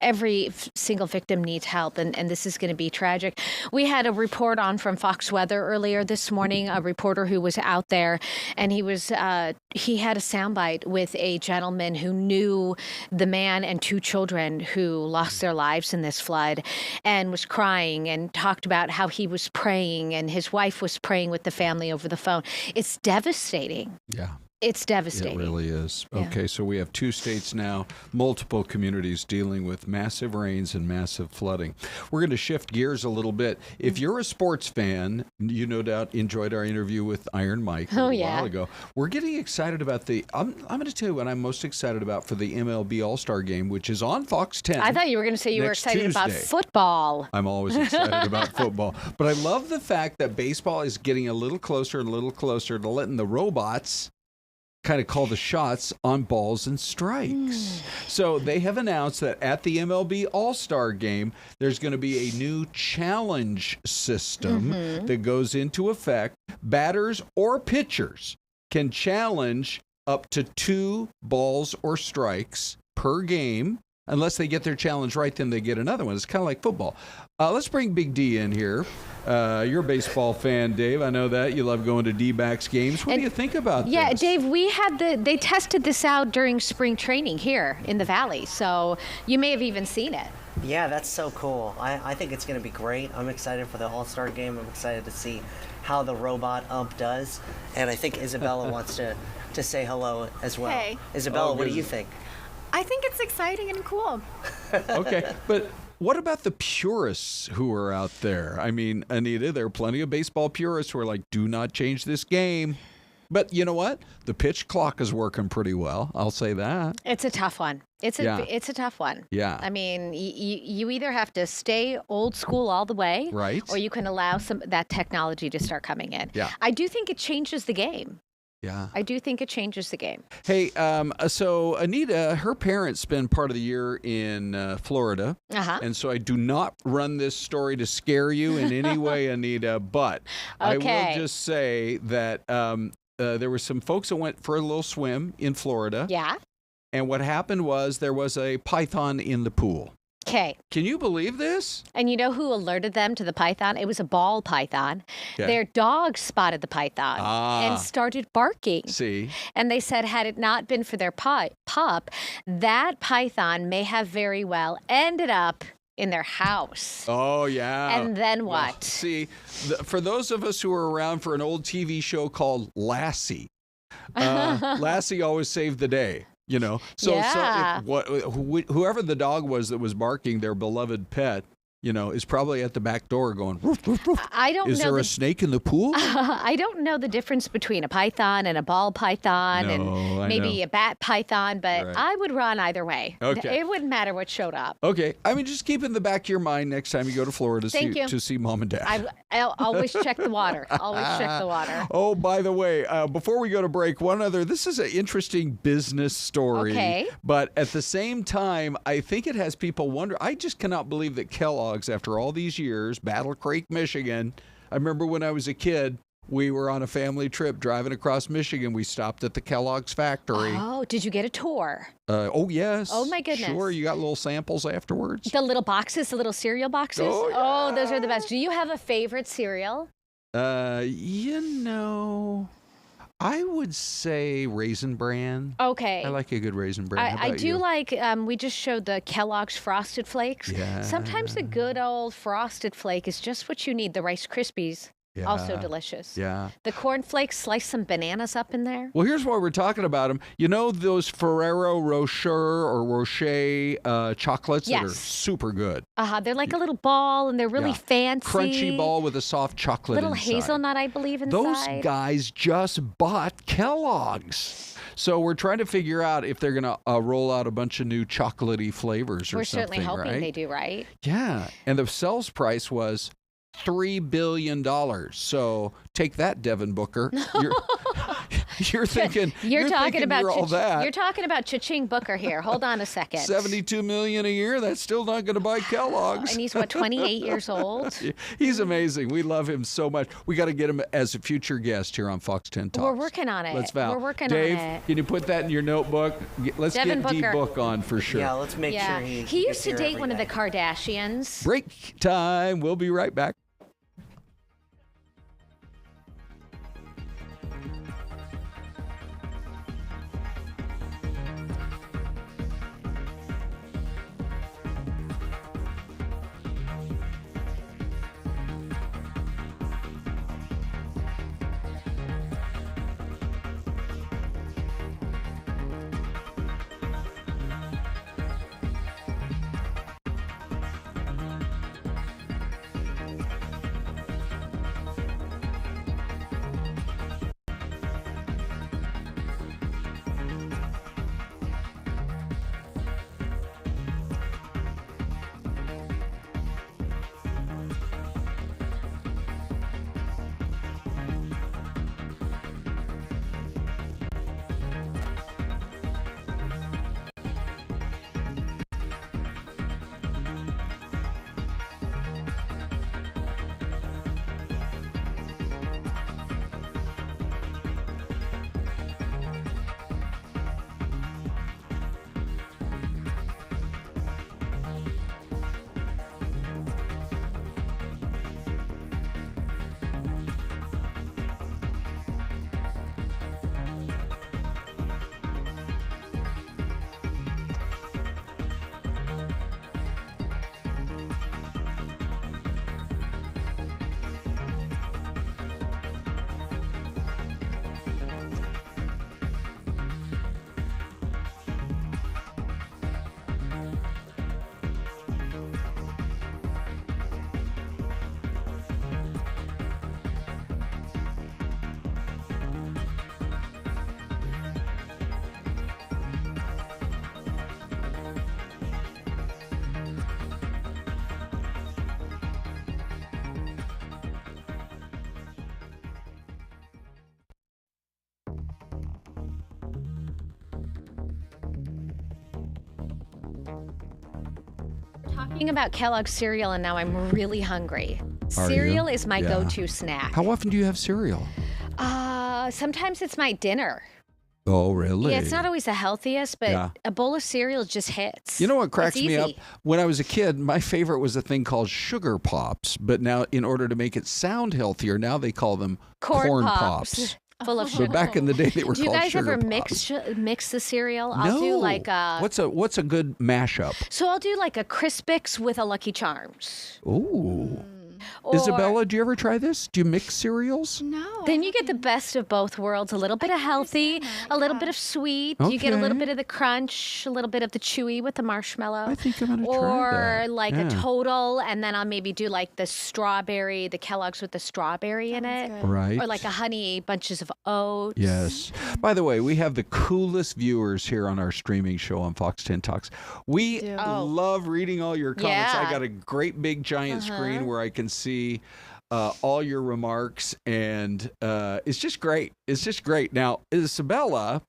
every single victim needs help, and this is going to be tragic. We had a report on from Fox Weather earlier this morning, a reporter who was out there, and he had a soundbite with a gentleman who knew the man and 2 children who lost their lives in this flood, and was crying and talked about how he was praying, and his wife was praying with the family over the phone. It's devastating. Yeah. It's devastating. It really is. Yeah. Okay, so we have 2 states now, multiple communities dealing with massive rains and massive flooding. We're going to shift gears a little bit. If you're a sports fan, you no doubt enjoyed our interview with Iron Mike a while ago. We're getting excited about I'm going to tell you what I'm most excited about for the MLB All-Star Game, which is on Fox 10. I thought you were going to say you were excited about football. I'm always excited about football. But I love the fact that baseball is getting a little closer and a little closer to letting the robots kind of call the shots on balls and strikes. So they have announced that at the MLB All-Star Game, there's going to be a new challenge system that goes into effect. Batters or pitchers can challenge up to 2 balls or strikes per game. Unless they get their challenge right, then they get another one. It's kind of like football. Let's bring Big D in here. You're a baseball fan, Dave. I know that. You love going to D-backs games. What do you think about this? Yeah, Dave, they tested this out during spring training here in the Valley, so you may have even seen it. Yeah, that's so cool. I think it's going to be great. I'm excited for the All-Star Game. I'm excited to see how the robot ump does. And I think Isabella wants to say hello as well. Hey. Isabella, what do you think? I think it's exciting and cool. Okay, but what about the purists who are out there? I mean, Anita, there are plenty of baseball purists who are like, do not change this game. But you know what? The pitch clock is working pretty well. I'll say that. It's a tough one. It's a tough one. Yeah. I mean, you either have to stay old school all the way, right, or you can allow that technology to start coming in. Yeah. I do think it changes the game. Yeah. I do think it changes the game. Hey, so Anita, her parents spend part of the year in Florida. And so I do not run this story to scare you in any way, Anita, but I will just say that there were some folks that went for a little swim in Florida. Yeah. And what happened was there was a python in the pool. Okay. Can you believe this? And you know who alerted them to the python? It was a ball python. Okay. Their dog spotted the python and started barking. See? And they said had it not been for their pup, that python may have very well ended up in their house. Oh, yeah. And then what? Well, see, for those of us who were around for an old TV show called Lassie, Lassie always saved the day. You know, so whoever the dog was that was barking, their beloved pet, you know, is probably at the back door going, woof, woof, woof. I don't know. Is there a snake in the pool? I don't know the difference between a python and a ball python and maybe a bat python, but I would run either way. Okay. It wouldn't matter what showed up. Okay. I mean, just keep in the back of your mind next time you go to Florida to see Mom and Dad. I'll always check the water. Always check the water. Oh, by the way, before we go to break, this is an interesting business story. Okay. But at the same time, I think it has people wonder. I just cannot believe that Kellogg, after all these years, Battle Creek, Michigan. I remember when I was a kid, we were on a family trip driving across Michigan. We stopped at the Kellogg's factory. Oh, did you get a tour? Oh, yes. Oh, my goodness. Sure. You got little samples afterwards? The little boxes, the little cereal boxes? Oh, yeah. Oh, those are the best. Do you have a favorite cereal? You know, I would say Raisin Bran. Okay. I like a good Raisin Bran. I do like, we just showed the Kellogg's Frosted Flakes. Yeah. Sometimes the good old Frosted Flake is just what you need. The Rice Krispies, also delicious. Yeah. The Corn Flakes, slice some bananas up in there. Well, here's why we're talking about them. You know those Ferrero Rocher or Rocher chocolates that are super good? They're like a little ball, and they're really fancy. Crunchy ball with a soft chocolate little inside. hazelnut, I believe, inside. Those guys just bought Kellogg's. So we're trying to figure out if they're going to roll out a bunch of new chocolatey flavors or something, We're certainly hoping right? they do, right? Yeah. And the sales price was $3 billion. So take that, Devin Booker. You're thinking you're talking about all that. You're talking about Cha-Ching Booker here. Hold on a second. $72 million a year. That's still not going to buy Kellogg's. And he's 28 years old. He's amazing. We love him so much. We got to get him as a future guest here on Fox 10 Talks. We're working on it. Let's vow. We're working Dave, on it. can you put that in your notebook? Let's Devin get Booker. D-Book on for sure. Yeah, let's make sure he used to date one of the Kardashians. Break time. We'll be right back. talking about Kellogg's cereal, and now I'm really hungry. Are Cereal you? is my Yeah. go-to snack. How often do you have cereal? Sometimes it's my dinner. Oh, really? Yeah, it's not always the healthiest, but Yeah. a bowl of cereal just hits. You know what cracks It's me up? easy. When I was a kid, my favorite was a thing called Sugar Pops. But now, in order to make it sound healthier, now they call them Corn Pops. Full of sugar. But back in the day, they were Do you called guys Sugar ever Pops. mix the cereal? No. I'll do like What's a good mashup? So I'll do like a Crispix with a Lucky Charms. Ooh. Or- Isabella, do you ever try this? Do you mix cereals? No. Then you get the best of both worlds. A little bit of healthy, a little bit of sweet. You get a little Okay. bit of the crunch, a little bit of the chewy with the marshmallow. I think I'm going to try Or that. like Yeah. a total, and then I'll maybe do like the strawberry, the Kellogg's with the strawberry in it. Right. Or like a honey bunches of oats. Yes. By the way, we have the coolest viewers here on our streaming show on Fox 10 Talks. We love reading all your comments. Yeah. I got a great big giant screen where I can see all your remarks, and it's just great. It's just great. Now, Isabella,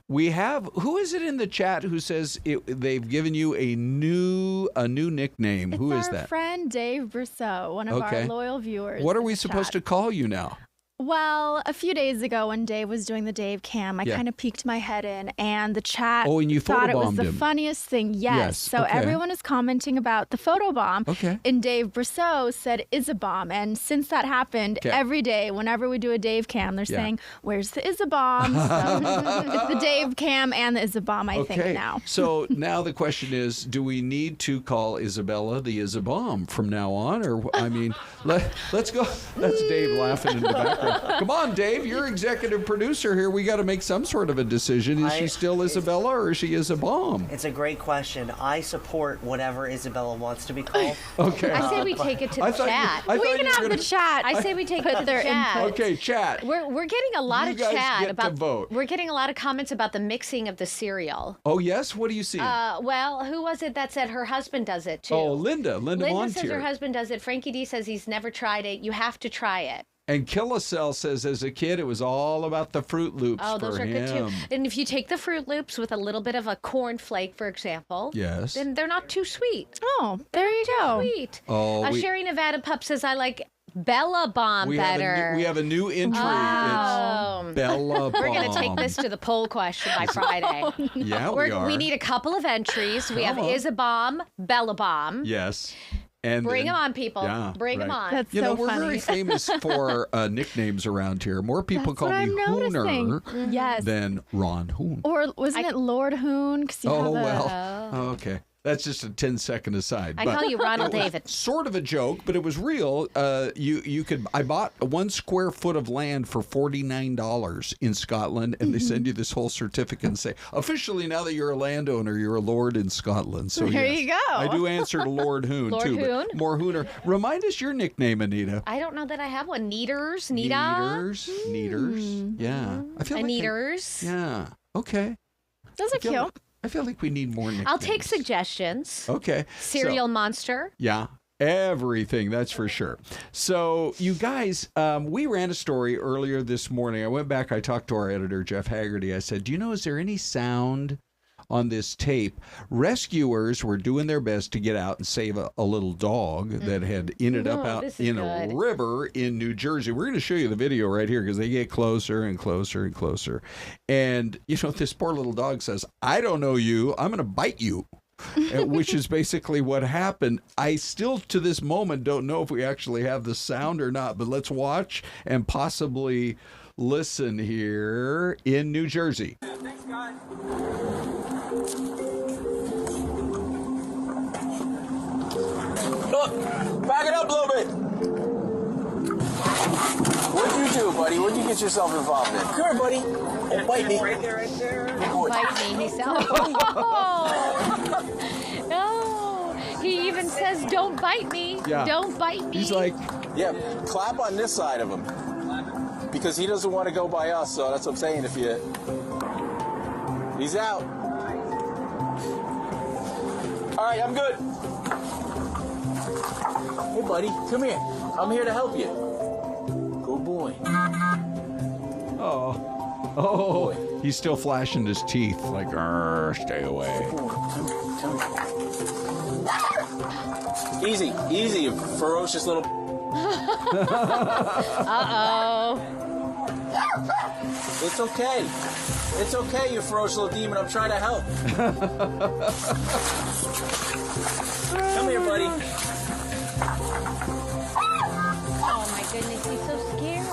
we have, who is it in the chat who says they've given you a new nickname? Who is Our that? friend Dave Brousseau, one of our loyal viewers. What are in we the supposed chat. to call you now? Well, a few days ago when Dave was doing the Dave cam, I kind of peeked my head in, and the chat Oh, and you thought it was photobombed the him. funniest thing. Yes. Yes, So okay. everyone is commenting about the photobomb. Okay. And Dave Brousseau said Isabomb. And since that happened, Okay. every day, whenever we do a Dave cam, they're Yeah. saying, where's the Isabomb? So it's the Dave cam and the Isabomb, I think, now. So now the question is, do we need to call Isabella the Isabomb from now on? Or, I mean, let's go. That's Dave laughing in the background. Come on, Dave, you're executive producer here. We got to make some sort of a decision. Is she still Isabella or is she Isabomb? It's a great question. I support whatever Isabella wants to be called. Okay. I say we take it to I the thought you- chat. I thought We you can were have gonna- the chat. I say we take it put to the their chat. input. Okay, chat. We're getting a lot You of guys chat get to about vote. We're getting a lot of comments about the mixing of the cereal. Oh, yes? What do you see? Well, who was it that said her husband does it too? Oh, Linda Linda says Montier. her husband does it. Frankie D says he's never tried it. You have to try it. And Killicell says as a kid, it was all about the Fruit Loops Oh, those for are good too. him. And if you take the Fruit Loops with a little bit of a corn flake, for example, Yes. then they're not too sweet. Oh, there you go. Sweet. Oh, Sherry Nevada Pup says I like Bella Bomb we better. have a new entry. Oh. It's Bella Bomb. We're going to take this to the poll question by Friday. Yeah, we are. We need a couple of entries. We have Come on. Isabomb, Bella Bomb. Yes. And Bring then- them on, people. Yeah, Bring them right. on. That's You know, so we're funny. very famous for nicknames around here. More people That's call what me I'm noticing. Hooner Yes. than Ron Hoon. Or wasn't it Lord Hoon? 'Cause you Oh, have a- well. Oh, okay. That's just a 10-second aside. I but call you Ronald it was David. Sort of a joke, but it was real. I bought 1 square foot of land for $49 in Scotland, and they send you this whole certificate and say, officially, now that you're a landowner, you're a lord in Scotland. So There yes, you go. I do answer to Lord Hoon Lord too. Hoon? But more Hooner. Remind us your nickname, Anita. I don't know that I have one. Neaters, Nita. Neaters. Yeah. I feel like Neaters. yeah. Okay. Those are cute. I feel like we need more nicknames. I'll take suggestions. Okay. Cereal Monster. Yeah, everything, that's for sure. So, you guys, we ran a story earlier this morning. I went back, I talked to our editor, Jeff Haggerty. I said, do you know, is there any sound on this tape? Rescuers were doing their best to get out and save a little dog that had ended up out this is in a good. river in New Jersey. We're going to show you the video right here because they get closer and closer and closer. And, you know, this poor little dog says, I don't know you, I'm going to bite you. Which is basically what happened. I still, to this moment, don't know if we actually have the sound or not, but let's watch and possibly listen here in New Jersey. Thanks, guys. Look, back it up a little bit. What'd you do, buddy? What'd you get yourself involved in? Come here, buddy. Don't bite me. Right there, right there. Good boy. Bite me, he said. No. He even says, don't bite me. Yeah. Don't bite me. He's like, Yeah, clap on this side of him. Because he doesn't want to go by us, so that's what I'm saying. If you... He's out. All right, I'm good. Hey, buddy, come here. I'm here to help you. Good boy. oh, he's still flashing his teeth like, stay away. Good boy. Come here. Easy, easy, you ferocious little... Uh-oh. It's okay. It's okay, you ferocious little demon. I'm trying to help. Come here, buddy. Oh my goodness, he's so scared.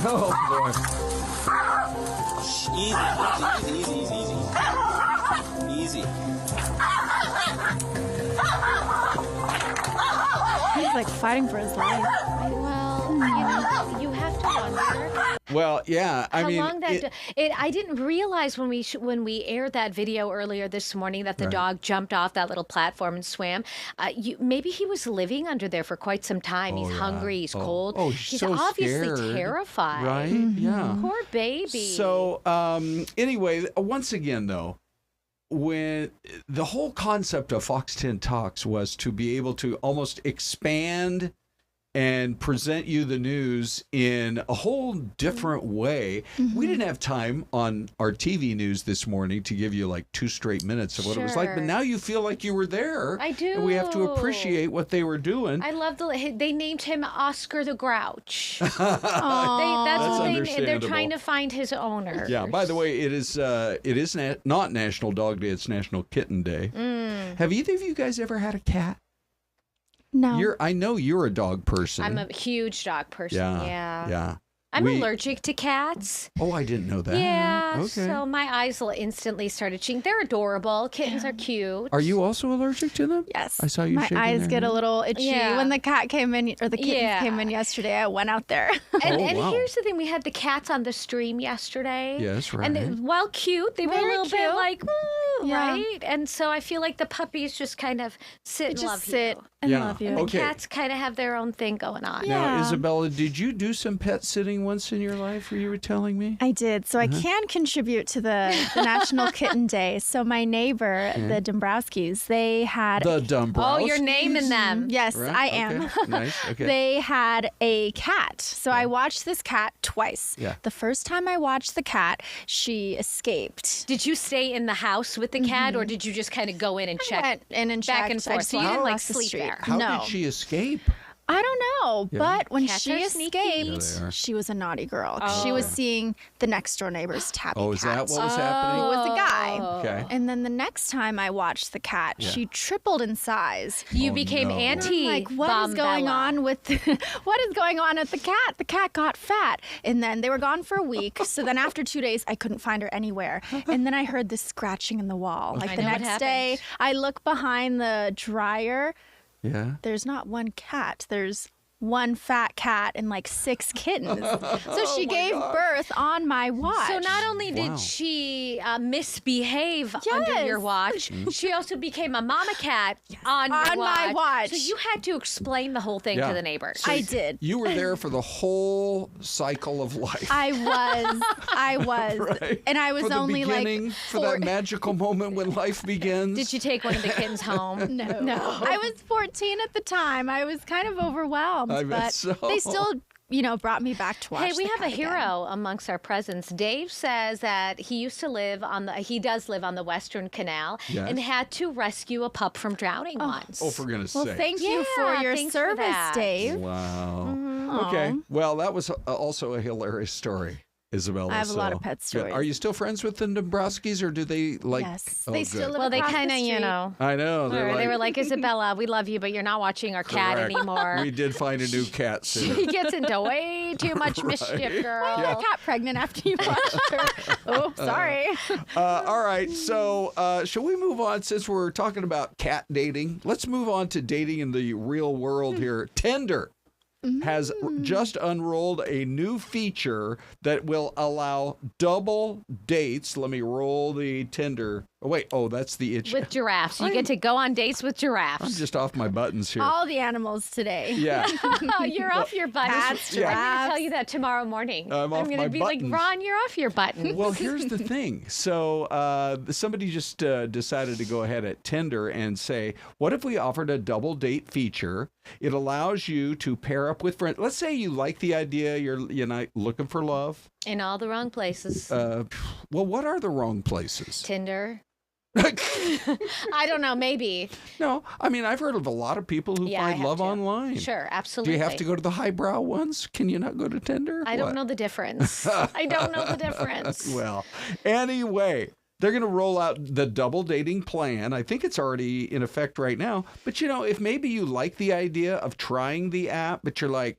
Oh boy. Easy, easy, easy, easy, easy. Easy. He's like fighting for his life. Well, you have to wonder. Well, yeah. I mean, how long that I didn't realize when we aired that video earlier this morning that the dog jumped off that little platform and swam. Maybe he was living under there for quite some time. He's hungry. He's cold. Oh, he's so obviously scared. terrified. Right? Yeah. Poor baby. So, anyway, once again, though, when the whole concept of Fox 10 Talks was to be able to almost expand and present you the news in a whole different way. We didn't have time on our TV news this morning to give you like 2 straight minutes of what it was like, but now you feel like you were there. I do. And we have to appreciate what they were doing. I love they named him Oscar the Grouch. That's they're trying to find his owner. Yeah, by the way, it is not National Dog Day, it's National Kitten Day. Have either of you guys ever had a cat? No. I know you're a dog person. I'm a huge dog person. Yeah. I'm allergic to cats. Oh, I didn't know that. Yeah. Okay. So my eyes instantly started cheating. They're adorable. Kittens are cute. Are you also allergic to them? Yes. I saw you shaking My eyes there. get a little itchy. When the cat came in, or the kittens came in yesterday, I went out there. And here's the thing. We had the cats on the stream yesterday. Yes, right. And while cute, they were a little bit like, right? And so I feel like the puppies just kind of sit and love you. And love you. And the cats kind of have their own thing going on. Now, Isabella, did you do some pet sitting once in your life, or you were telling me? I did. So I can contribute to the National Kitten Day. So my neighbor, the Dombrowskis, they had... The Dombrowskis? Oh, you're naming them. Yes, Right. I am. Okay. Nice. Okay. They had a cat. So I watched this cat twice. Yeah. The first time I watched the cat, she escaped. Did you stay in the house with the cat, or did you just kind of go in and check? Went in and back and checked. I forth. just So you walked didn't like across the sleep street. there. How No. did she escape? I don't know, but when Cats she are sneaky. escaped, Yeah, they are. she was a naughty girl. She was seeing the next door neighbor's tabby Oh, is cat. that what was happening? Who was the guy. Okay. And then the next time I watched the cat, she tripled in size. You became no. anti. Like, what is going on with what is going on with the cat? The cat got fat. And then they were gone for a week. So then after 2 days, I couldn't find her anywhere. And then I heard this scratching in the wall. Like I the know what next day, happened. I look behind the dryer. Yeah. There's not one cat. There's one fat cat and like 6 kittens. So she gave birth on my watch. So not only did she misbehave under your watch, she also became a mama cat on your On my watch. So you had to explain the whole thing to the neighbors. I did. You were there for the whole cycle of life. I was. Right. And I was for the only beginning, like for that magical moment when life begins. Did you take one of the kittens home? No. I was 14 at the time. I was kind of overwhelmed, I bet but so. they still, brought me back to watch. Hey, we the have a cat again. hero amongst our presents. Dave says that he does live on the Western Canal and had to rescue a pup from drowning once. Oh, for goodness Well, sake. thank you for your thanks for service, that. Dave. Wow. Okay. Well, that was also a hilarious story, Isabella. I have a lot of so- pet Good. stories. Are you still friends with the Dombrowskis, or do they like? Yes, Oh, they good. still live Well, they across the kind of, street. I know. They were like, Isabella, we love you, but you're not watching our cat Correct. anymore. We did find a new cat soon. She gets into way too much mischief, girl. Why is the cat pregnant after you watched her? Oh, sorry. All right. So, shall we move on since we're talking about cat dating? Let's move on to dating in the real world here. Tinder has just unrolled a new feature that will allow double dates. Let me roll the Tinder Oh, wait. Oh, that's the itch. With giraffes. You get to go on dates with giraffes. I'm just off my buttons here. All the animals today. Yeah. You're off your buttons. Cats, I'm going to giraffes. tell you that tomorrow morning. I'm off going my to be buttons. like, Ron, you're off your button. Well, here's the thing. So somebody just decided to go ahead at Tinder and say, what if we offered a double date feature? It allows you to pair up with friends. Let's say you like the idea, you're looking for love. In all the wrong places. Well, what are the wrong places? Tinder. I don't know, maybe. No, I mean, I've heard of a lot of people who Yeah, I find have love too. online. Sure, Do absolutely. you have to go to the highbrow ones? Can you not go to Tinder? I don't know the difference. I don't know the difference. Well, anyway, they're going to roll out the double dating plan. I think it's already in effect right now. But, if maybe you like the idea of trying the app, but you're like,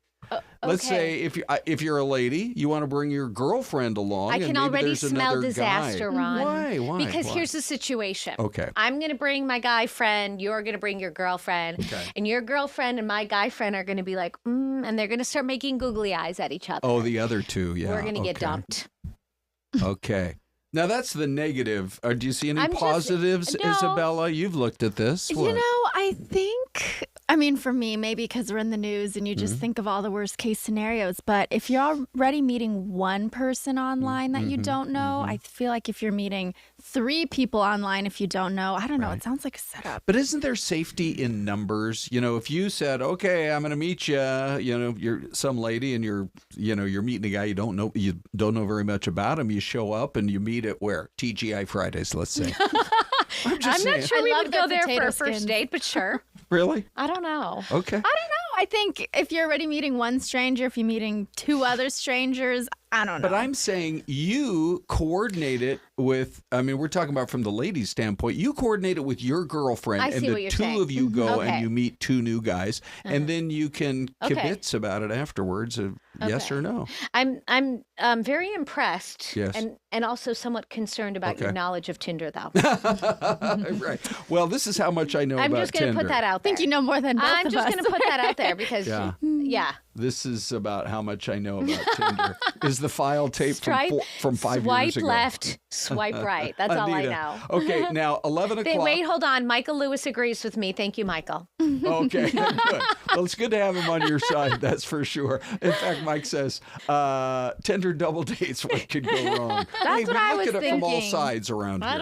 let's say if you're a lady, you want to bring your girlfriend along. I and can maybe already there's smell another disaster, guy. Ron. Why? Because here's the situation. Okay. I'm going to bring my guy friend. You're going to bring your girlfriend. Okay. And your girlfriend and my guy friend are going to be like, and they're going to start making googly eyes at each other. Oh, the other two, yeah. We're going to get dumped. Okay. Now, that's the negative. Do you see any I'm just- positives, no. Isabella? You've looked at this. What? I think, for me, maybe because we're in the news and you just think of all the worst case scenarios. But if you're already meeting one person online that you don't know, I feel like if you're meeting 3 people online, if you don't know, I don't know. It sounds like a setup. But isn't there safety in numbers? If you said, okay, I'm going to meet you, you're some lady and you're meeting a guy you don't know very much about him. You show up and you meet at where? TGI Fridays, let's say. I'm I'm saying. not sure I we love would their go there for potato a first skins. date, but sure. Really? I don't know. Okay. I don't know. I think if you're already meeting one stranger, if you're meeting 2 other strangers, I don't know. But I'm saying you coordinate it with, we're talking about from the lady's standpoint, you coordinate it with your girlfriend I and see the what you're 2 saying. of you go Okay. and you meet 2 new guys and then you can Okay. kibitz about it afterwards of yes or no. I'm very impressed Yes. and also somewhat concerned about your Okay. knowledge of Tinder, though. Right. Well, this is how much I know I'm about just going to Tinder. put that out I there. think you know more than both I'm of just us. going to put that out there because, Yeah. yeah. This is about how much I know about Tinder. Is the file tape Stripe, from 5 swipe years ago. left, swipe right. That's all I Anita. know. Okay, now 11 o'clock. Wait, hold on. Michael Lewis agrees with me. Thank you, Michael. Okay, good. Well, it's good to have him on your side, that's for sure. In fact, Mike says, Tinder double dates, what could go wrong? That's We've what been I was looking at it from all thinking. sides around here. I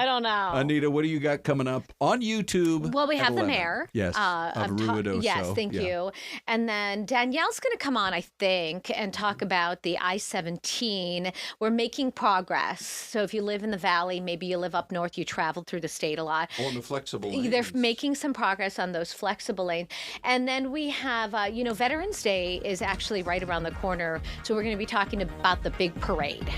don't know. Anita, what do you got coming up on YouTube? Well, we at have the 11? mayor. Yes, of Ruidoso. Yes, thank Yeah. you. And then Danielle's going to come on, I think, and talk about the I-17. We're making progress. So if you live in the valley, maybe you live up north, you travel through the state a lot. On the flexible They're lanes. making some progress on those flexible lanes. And then we have, Veterans Day is actually right around the corner. So we're going to be talking about the big parade.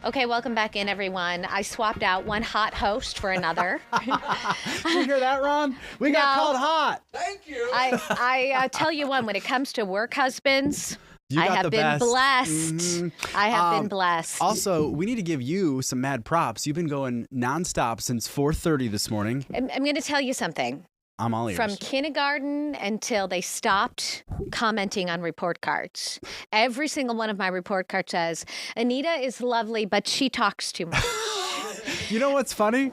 Okay, welcome back in, everyone. I swapped out one hot host for another. Did you hear that, Ron? We got called hot. Thank you. I tell you one, when it comes to work husbands, I have been blessed. I have been blessed. Also, we need to give you some mad props. You've been going nonstop since 4:30 this morning. I'm going to tell you something. I'm all ears. From kindergarten until they stopped commenting on report cards. Every single one of my report cards says, Anita is lovely, but she talks too much. You know what's funny?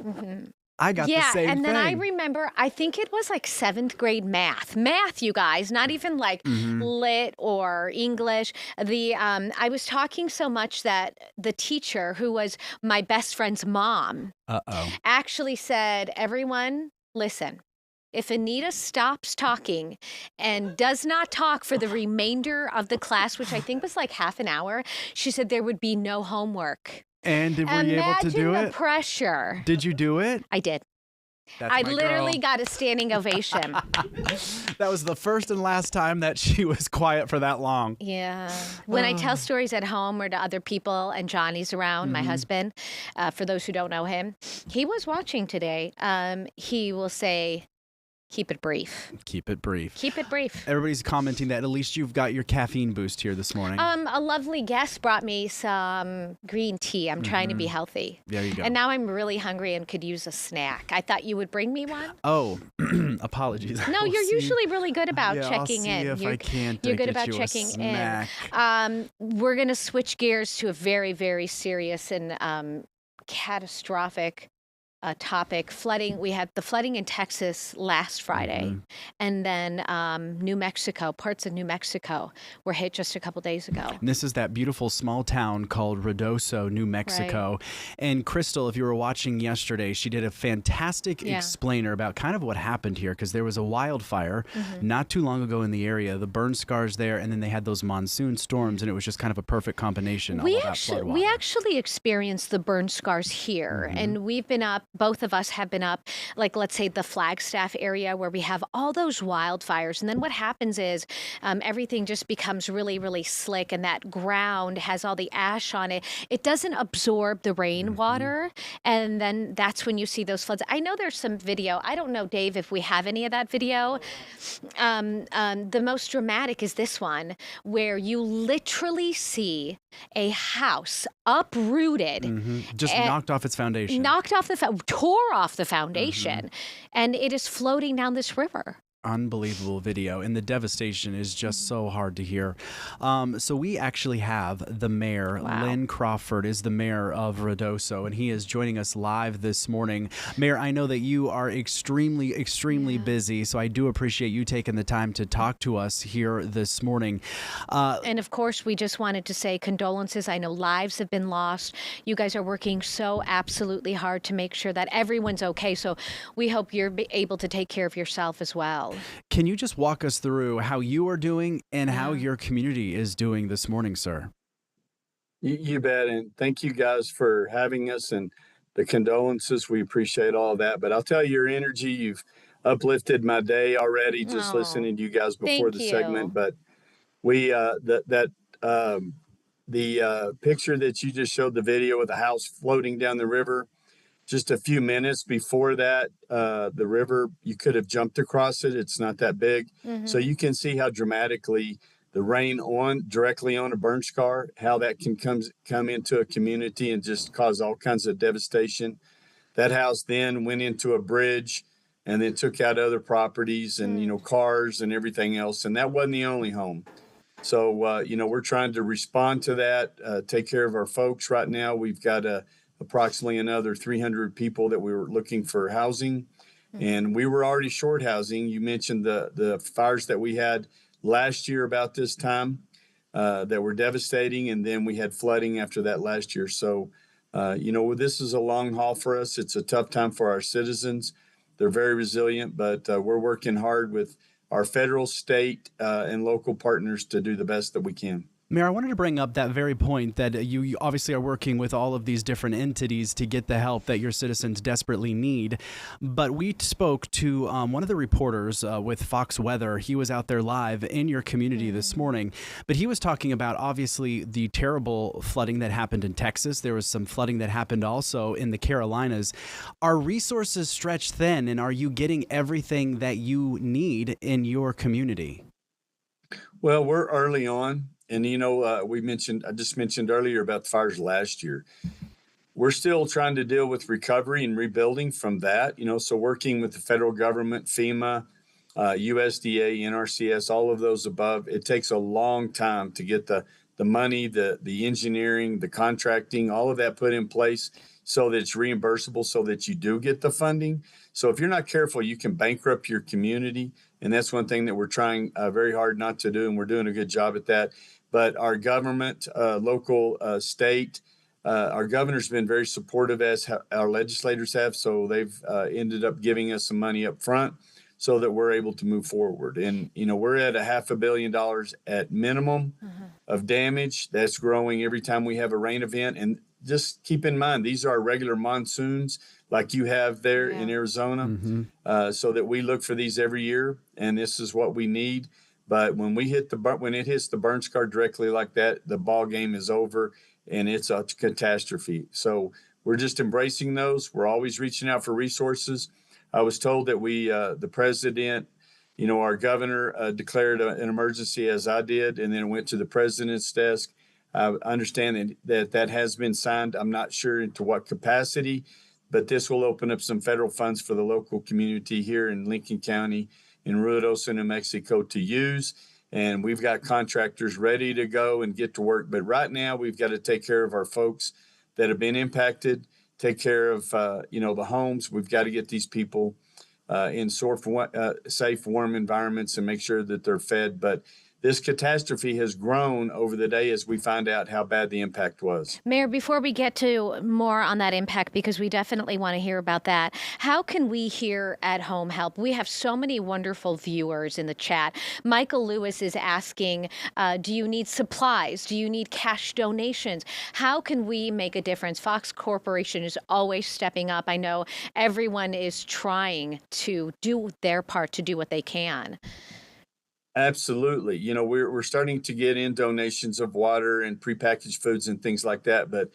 I got the same thing. Yeah, and then I remember, I think it was like 7th grade math. Math, you guys, not even like lit or English. I was talking so much that the teacher, who was my best friend's mom, actually said, everyone, listen. If Anita stops talking and does not talk for the remainder of the class, which I think was like half an hour, she said there would be no homework. And were you able to do it? Imagine the pressure. Did you do it? I did. That's I my literally girl. got a standing ovation. That was the first and last time that she was quiet for that long. Yeah. When I tell stories at home or to other people, and Johnny's around, my husband, for those who don't know him, he was watching today. He will say, keep it brief. Keep it brief. Keep it brief. Everybody's commenting that at least you've got your caffeine boost here this morning. A lovely guest brought me some green tea. I'm trying to be healthy. There you go. And now I'm really hungry and could use a snack. I thought you would bring me one. Oh, apologies. No, I'll you're see. usually really good about Yeah, checking I'll see in. if I can't you're good get about you a checking snack. in. We're going to switch gears to a very, very serious and catastrophic topic. Flooding. We had the flooding in Texas last Friday, and then New Mexico, parts of New Mexico were hit just a couple days ago. And this is that beautiful small town called Ruidoso, New Mexico. And Crystal, if you were watching yesterday, she did a fantastic explainer about kind of what happened here, because there was a wildfire not too long ago in the area, the burn scars there, and then they had those monsoon storms, and it was just kind of a perfect combination. We actually experienced the burn scars here, and we've been up. Both of us have been up, like, let's say, the Flagstaff area where we have all those wildfires. And then what happens is everything just becomes really, really slick, and that ground has all the ash on it. It doesn't absorb the rainwater. And then that's when you see those floods. I know there's some video. I don't know, Dave, if we have any of that video. The most dramatic is this one, where you literally see a house uprooted. Just knocked off its foundation. Tore off the foundation, and it is floating down this river. Unbelievable video, and the devastation is just so hard to hear. So we actually have the mayor, Lynn Crawford is the mayor of Ruidoso, and he is joining us live this morning. Mayor, I know that you are extremely, extremely busy, so I do appreciate you taking the time to talk to us here this morning. And of course, we just wanted to say condolences. I know lives have been lost. You guys are working so absolutely hard to make sure that everyone's okay, so we hope you're able to take care of yourself as well. Can you just walk us through how you are doing and how your community is doing this morning, sir? You bet. And thank you guys for having us and the condolences. We appreciate all that. But I'll tell you, your energy, you've uplifted my day already just listening to you guys before the segment. But we, the picture that you just showed, the video of the house floating down the river, just a few minutes before that, the river, you could have jumped across it. It's not that big. So you can see how dramatically the rain directly on a burn scar, how that can come into a community and just cause all kinds of devastation. That house then went into a bridge and then took out other properties and, cars and everything else. And that wasn't the only home. So, we're trying to respond to that, take care of our folks. Right now, we've got approximately another 300 people that we were looking for housing. And we were already short housing. You mentioned the fires that we had last year about this time that were devastating. And then we had flooding after that last year. So, this is a long haul for us. It's a tough time for our citizens. They're very resilient, but we're working hard with our federal, state, and local partners to do the best that we can. Mayor, I wanted to bring up that very point that you obviously are working with all of these different entities to get the help that your citizens desperately need. But we spoke to one of the reporters with Fox Weather. He was out there live in your community this morning. But he was talking about, obviously, the terrible flooding that happened in Texas. There was some flooding that happened also in the Carolinas. Are resources stretched thin, and are you getting everything that you need in your community? Well, we're early on. And, I just mentioned earlier about the fires last year. We're still trying to deal with recovery and rebuilding from that, so working with the federal government, FEMA, USDA, NRCS, all of those above. It takes a long time to get the money, the engineering, the contracting, all of that put in place so that it's reimbursable, so that you do get the funding. So if you're not careful, you can bankrupt your community. And that's one thing that we're trying very hard not to do, and we're doing a good job at that. But our government, local, state, our governor's been very supportive, as our legislators have. So they've ended up giving us some money up front so that we're able to move forward. And, we're at $500 million at minimum of damage. That's growing every time we have a rain event. And just keep in mind, these are regular monsoons like you have there in Arizona, so that we look for these every year. And this is what we need. But when it hits the burn scar directly like that, the ball game is over and it's a catastrophe. So we're just embracing those. We're always reaching out for resources. I was told that the president, our governor declared an emergency, as I did, and then it went to the president's desk. I understand that has been signed. I'm not sure into what capacity, but this will open up some federal funds for the local community here in Lincoln County, in Ruidoso, New Mexico, to use. And we've got contractors ready to go and get to work. But right now, we've got to take care of our folks that have been impacted, take care of, the homes. We've got to get these people in safe, warm environments and make sure that they're fed. But this catastrophe has grown over the day as we find out how bad the impact was. Mayor, before we get to more on that impact, because we definitely want to hear about that, how can we here at home help? We have so many wonderful viewers in the chat. Michael Lewis is asking, do you need supplies? Do you need cash donations? How can we make a difference? Fox Corporation is always stepping up. I know everyone is trying to do their part to do what they can. Absolutely. We're starting to get in donations of water and prepackaged foods and things like that. But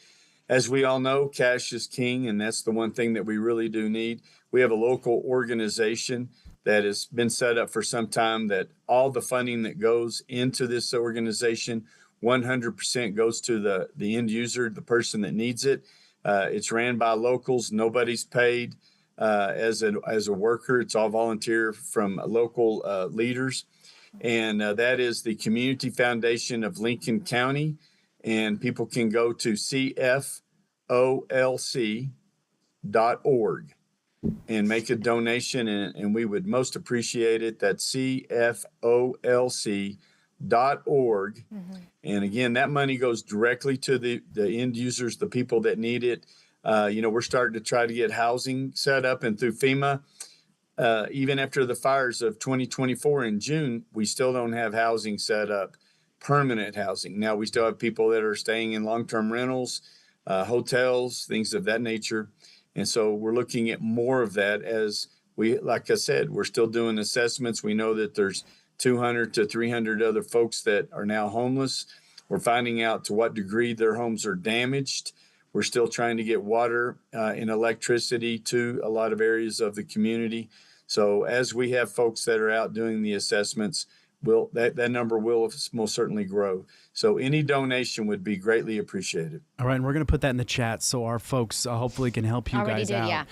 as we all know, cash is king, and that's the one thing that we really do need. We have a local organization that has been set up for some time that all the funding that goes into this organization, 100% goes to the end user, the person that needs it. It's ran by locals. Nobody's paid as a worker. It's all volunteer from local leaders. And that is the Community Foundation of Lincoln County. And people can go to cfolc.org and make a donation. And we would most appreciate it. That's cfolc.org. And again, that money goes directly to the end users, the people that need it. We're starting to try to get housing set up, and through FEMA. Even after the fires of 2024 in June, we still don't have housing set up, permanent housing. Now, we still have people that are staying in long-term rentals, hotels, things of that nature. And so we're looking at more of that as like I said, we're still doing assessments. We know that there's 200 to 300 other folks that are now homeless. We're finding out to what degree their homes are damaged. We're still trying to get water and electricity to a lot of areas of the community. So as we have folks that are out doing the assessments, that number will most certainly grow. So any donation would be greatly appreciated. All right, and we're going to put that in the chat so our folks hopefully can help you guys out. Yeah.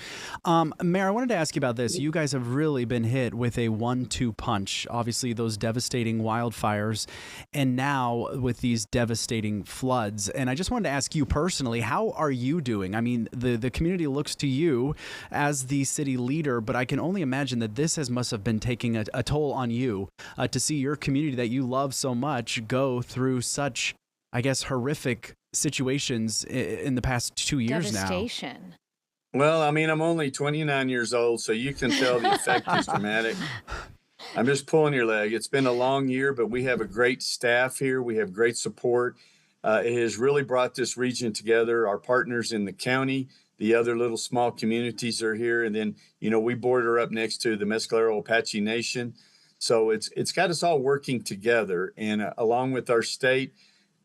Mayor, I wanted to ask you about this. You guys have really been hit with a 1-2 punch. Obviously, those devastating wildfires, and now with these devastating floods. And I just wanted to ask you personally, how are you doing? I mean, the community looks to you as the city leader, but I can only imagine that this must have been taking a toll on you to see your community that you love so much go through such, I guess, horrific situations in the past 2 years Devastation. Well, I mean, I'm only 29 years old, so you can tell the effect is dramatic. I'm just pulling your leg. It's been a long year, but we have a great staff here. We have great support. It has really brought this region together. Our partners in the county, the other little small communities are here. And then, we border up next to the Mescalero Apache Nation. So it's got us all working together and along with our state.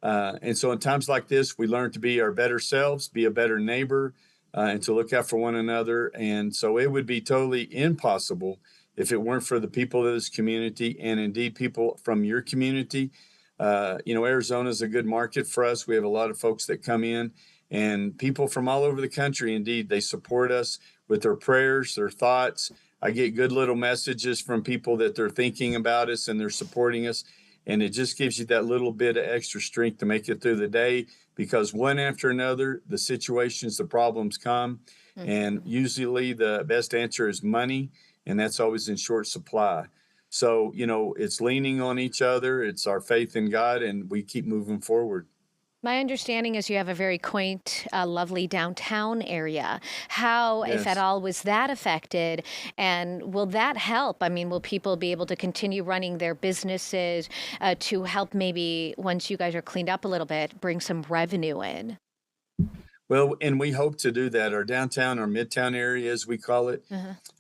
And so in times like this, we learn to be our better selves, be a better neighbor, and to look out for one another. And so it would be totally impossible if it weren't for the people of this community and indeed people from your community. Arizona is a good market for us. We have a lot of folks that come in and people from all over the country. Indeed, they support us with their prayers, their thoughts. I get good little messages from people that they're thinking about us and they're supporting us. And it just gives you that little bit of extra strength to make it through the day because one after another, the situations, the problems come. And usually the best answer is money. And that's always in short supply. So, it's leaning on each other. It's our faith in God, and we keep moving forward. My understanding is you have a very quaint, lovely downtown area. How, if at all, was that affected? And will that help? I mean, will people be able to continue running their businesses to help maybe, once you guys are cleaned up a little bit, bring some revenue in? Well, and we hope to do that. Our downtown, our midtown area, as we call it,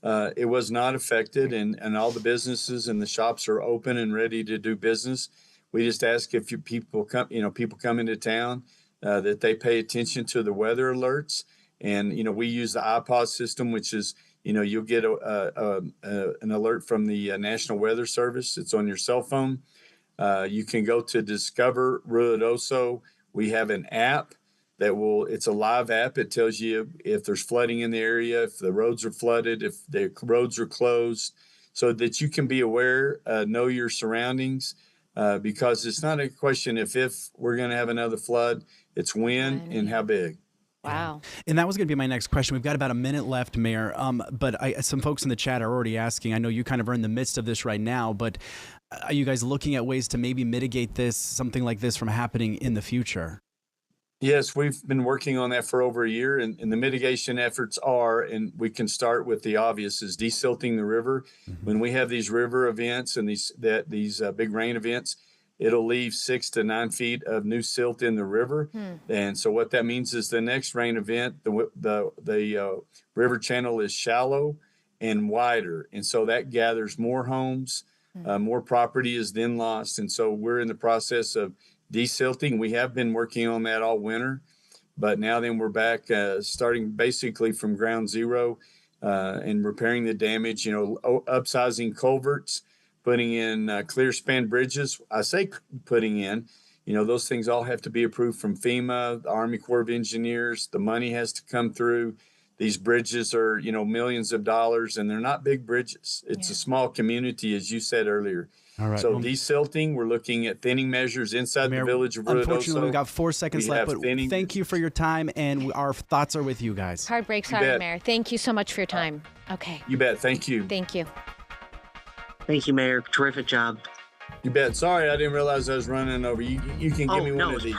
it was not affected, and all the businesses and the shops are open and ready to do business. We just ask if people come into town that they pay attention to the weather alerts, and we use the iPod system, which is you'll get an alert from the National Weather Service. It's on your cell phone. You can go to Discover Ruidoso. We have an app. It's a live app. It tells you if there's flooding in the area, if the roads are flooded, if the roads are closed, so that you can be aware, know your surroundings, because it's not a question if we're going to have another flood, it's when and how big. Wow. And that was going to be my next question. We've got about a minute left, Mayor. But some folks in the chat are already asking. I know you kind of are in the midst of this right now, but are you guys looking at ways to maybe mitigate something like this from happening in the future? Yes, we've been working on that for over a year, and the mitigation efforts and we can start with the obvious, is desilting the river. When we have these river events and these big rain events, it'll leave 6 to 9 feet of new silt in the river. And so what that means is the next rain event, the river channel is shallow and wider. And so that gathers more homes, more property is then lost. And so we're in the process of desilting. We have been working on that all winter, but now then we're back starting basically from ground zero and repairing the damage, upsizing culverts, putting in clear span bridges. I say putting in, those things all have to be approved from FEMA, the Army Corps of Engineers. The money has to come through. These bridges are, millions of dollars, and they're not big bridges. It's a small community, as you said earlier. All right. So desilting, we're looking at thinning measures inside the village of Ruidoso. Unfortunately, we've got 4 seconds left, but thank you for your time, and our thoughts are with you guys. Hard breaks, hard, Mayor. Thank you so much for your time. Okay. You bet. Thank you. Thank you. Thank you, Mayor. Terrific job. You bet. Sorry, I didn't realize I was running over. You can give me one of these.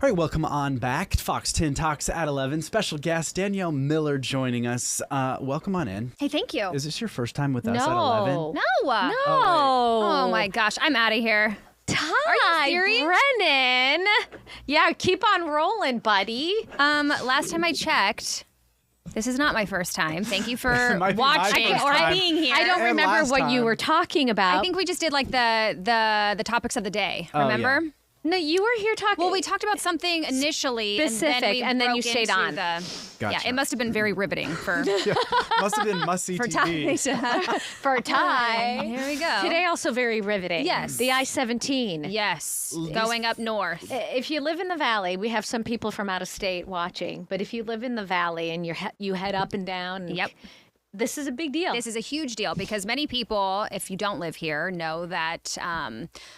All right, welcome on back. Fox 10 Talks at 11. Special guest Danielle Miller joining us. Welcome on in. Hey, thank you. Is this your first time with us at 11? No. Oh, Oh my gosh, I'm out of here. Are you serious? Brennan. Yeah, keep on rolling, buddy. Last time I checked, this is not my first time. Thank you for Might be my watching first or time. being here. I don't And remember last what you time. were talking about. I think we just did like the topics of the day. Oh, Remember? yeah. No, you were here talking. Well, we talked about something ininitially, Specific, and then you broke stayed into on. Yeah, Gotcha. it must have been very riveting for Must have been must-see for TV. Ty. for Ty. Here we go. Today also very riveting. Yes. The I-17. Yes, going up north. If you live in the valley, we have some people from out of state watching. But if you live in the valley and you head up and down, and Yep. this is a big deal. This is a huge deal because many people, if you don't live here, know that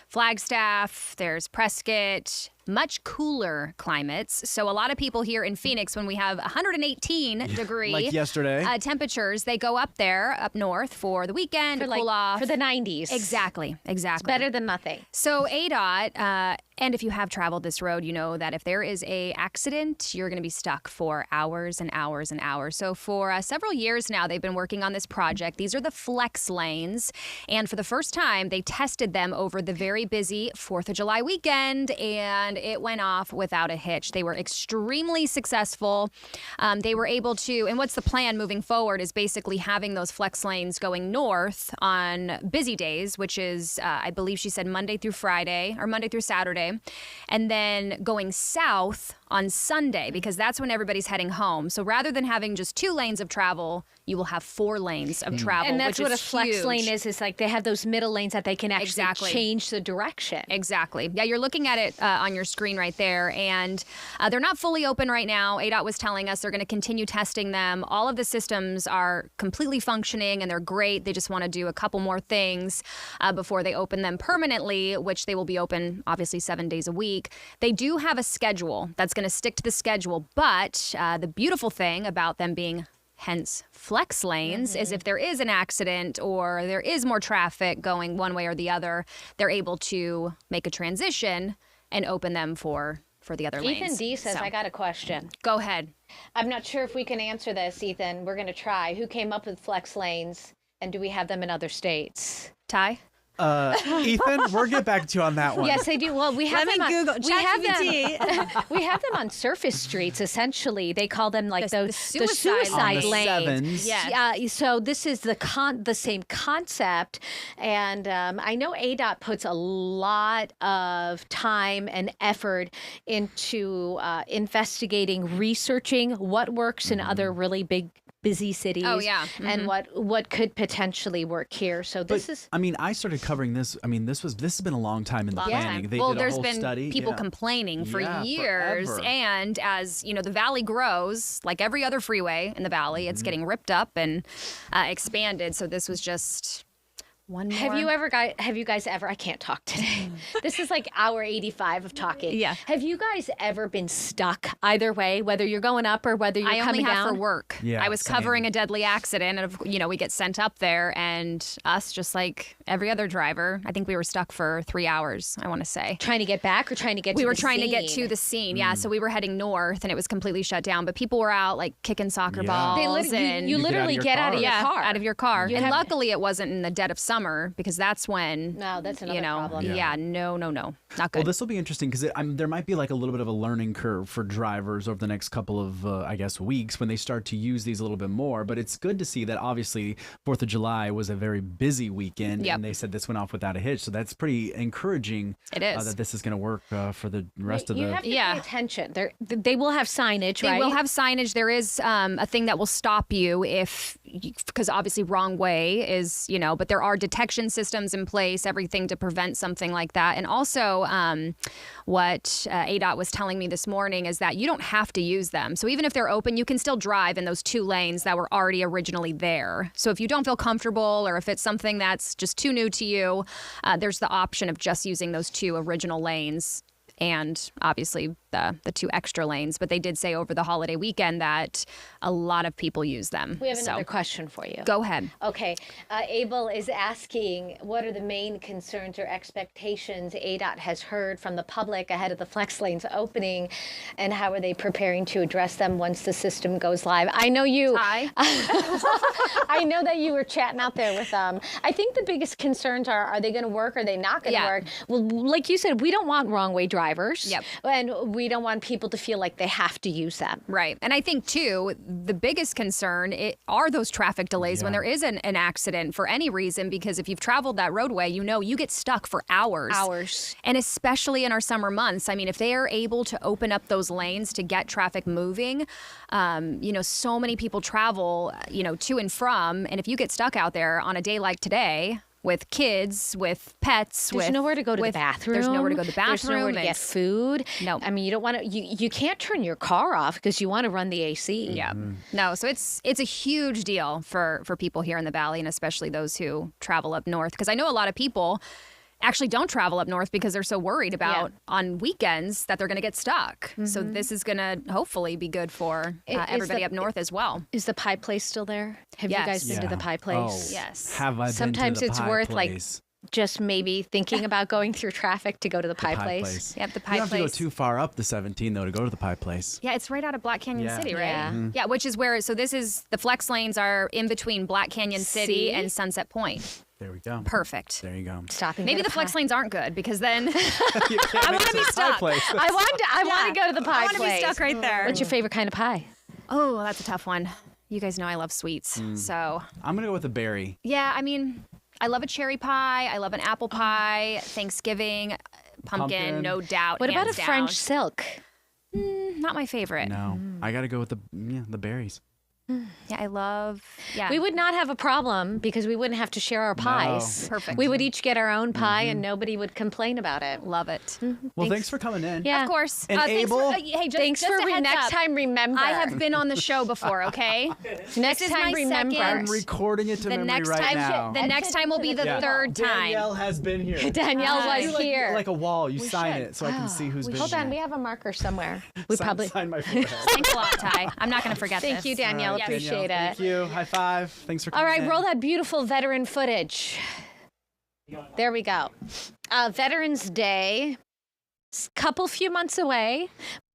Flagstaff, there's Prescott, much cooler climates. So a lot of people here in Phoenix, when we have 118 degree Like yesterday. temperatures, they go up there, up north for the weekend to cool off. for the 90s. Exactly. It's better than nothing. So ADOT, and if you have traveled this road, you know that if there is a accident, you're going to be stuck for hours and hours and hours. So for several years now, they've been working on this project. These are the flex lanes. And for the first time, they tested them over the very busy 4th of July weekend, and it went off without a hitch. They were extremely successful. They were able to, and what's the plan moving forward is basically having those flex lanes going north on busy days, which is, I believe she said Monday through Friday or Monday through Saturday, and then going south on Sunday because that's when everybody's heading home. So rather than having just 2 lanes of travel, you will have 4 lanes of travel, And that's which what a is flex huge. lane is. It's like they have those middle lanes that they can actually Exactly. change the direction. Exactly. Yeah, you're looking at it on your screen right there, and they're not fully open right now. ADOT was telling us they're going to continue testing them. All of the systems are completely functioning, and they're great. They just want to do a couple more things before they open them permanently, which they will be open, obviously, 7 days a week. They do have a schedule that's going to stick to the schedule, but the beautiful thing about them being hence flex lanes is if there is an accident or there is more traffic going one way or the other, they're able to make a transition and open them for the other lanes. Ethan D says, So, I got a question. go ahead. I'm not sure if we can answer this, Ethan. We're going to try. Who came up with flex lanes, and do we have them in other states? Ty? Ethan, we'll get back to you on that one. Yes, they do. Well, we have Let them me on, Google we have ChatGPT. them, we have them on surface streets, essentially. They call them like The the suicide On the lanes. sevens. Yes. Yeah, so this is the same concept, and I know ADOT puts a lot of time and effort into investigating, researching what works in other really big, busy cities. Oh, yeah. And what could potentially work here. So this But, is I mean, I started covering this. I mean, this has been a long time in the Long planning. time. They Well, did a there's whole been study. people Yeah. complaining for Yeah, years, forever. and as you know, the valley grows, like every other freeway in the valley, it's getting ripped up and expanded. So this was just one more. Have you guys ever, I can't talk today. This is like hour 85 of talking. Yeah. Have you guys ever been stuck either way, whether you're going up or whether you're I only coming have down? for work. Yeah, I was same. covering a deadly accident, and we get sent up there, and us, just like every other driver, I think we were stuck for 3 hours. I want to say. Trying to get back or trying to get We to were the trying to get scene? to the scene, yeah. So we were heading north, and it was completely shut down. But people were out like kicking soccer Yeah. balls. You You literally get out of your car. out of your car. You And have- luckily, it wasn't in the dead of summer because that's when No, that's another problem. Yeah, no, not good. Well, this will be interesting because there might be like a little bit of a learning curve for drivers over the next couple of, I guess, weeks when they start to use these a little bit more. But it's good to see that obviously 4th of July was a very busy weekend, Yep. and they said this went off without a hitch. So that's pretty encouraging. It is. That this is going to work for the rest of You the. have to pay attention. They will have signage, They right? will have signage. There is a thing that will stop you because obviously wrong way is, but there are detection systems in place, everything to prevent something like that. And also what ADOT was telling me this morning is that you don't have to use them. So even if they're open, you can still drive in those 2 lanes that were already originally there. So if you don't feel comfortable or if it's something that's just too new to you, there's the option of just using those 2 original lanes. and obviously the 2 extra lanes. But they did say over the holiday weekend that a lot of people use them. We have another question for you. Go ahead. Okay. Abel is asking, what are the main concerns or expectations ADOT has heard from the public ahead of the flex lanes opening, and how are they preparing to address them once the system goes live? I know you. Hi. I know that you were chatting out there with them. I think the biggest concerns are they going to work? Are they not going to work? Well, like you said, we don't want wrong way drivers. Yep. And we don't want people to feel like they have to use them. Right. And I think, too, the biggest concern are those traffic delays when there is an accident for any reason, because if you've traveled that roadway, you get stuck for hours. And especially in our summer months. I mean, if they are able to open up those lanes to get traffic moving, so many people travel, to and from. And if you get stuck out there on a day like today, with kids, with pets, there's nowhere to go to the bathroom. There's nowhere to go to the bathroom. There's nowhere to get food. No. I mean, you don't want to. You can't turn your car off because you want to run the AC. Yeah. No. So it's a huge deal for people here in the Valley, and especially those who travel up north. Because I know a lot of people actually don't travel up north because they're so worried about on weekends that they're going to get stuck. So this is going to hopefully be good for everybody up north as well. Is the pie place still there? Have you guys been to the pie place? Oh, yes. Have I been Sometimes to the it's pie worth place? just maybe thinking about going through traffic to go to the pie place. Yep, the You pie don't have to go place. too far up the 17 though to go to the pie place. Yeah, it's right out of Black Canyon Yeah. City, right? Yeah. Yeah, which is where, so this is, the flex lanes are in between Black Canyon City See? and Sunset Point. There we go. Perfect. There you go. Stopping. Maybe the flex lanes aren't good because then You can't I make want it to be the pie stuck. place. I want to go to the pie I want to be place. stuck right there. What's your favorite kind of pie? Oh, that's a tough one. You guys know I love sweets. So, I'm gonna go with a berry. yeah, I mean, I love a cherry pie. I love an apple pie. Thanksgiving, pumpkin, no doubt. What about a hands down. French silk? Not my favorite. No, I gotta go with the berries. Yeah, I love. Yeah, We would not have a problem because we wouldn't have to share our pies. Perfect. We would each get our own pie and nobody would complain about it. love it. Well, thanks for coming in. Yeah. Of course. And thanks Abel? hey, Thanks just for a heads next up. time. Remember, I have been on the show before. Okay. next This is time. my Remember, I'm second. recording it to The memory next right time, now. the next time will be the third time. Danielle has been here. Danielle was like, here. Like a wall. You We sign should. it so I can see who's been Hold here. on, we have a marker somewhere. We probably. sign my forehead. Thanks a lot, Ty. I'm not going to forget Thank this. you, Danielle. All right, Appreciate Danielle, it. Thank you. High five. Thanks for All coming right, in. roll that beautiful veteran footage. There we go. Veterans Day, few months away.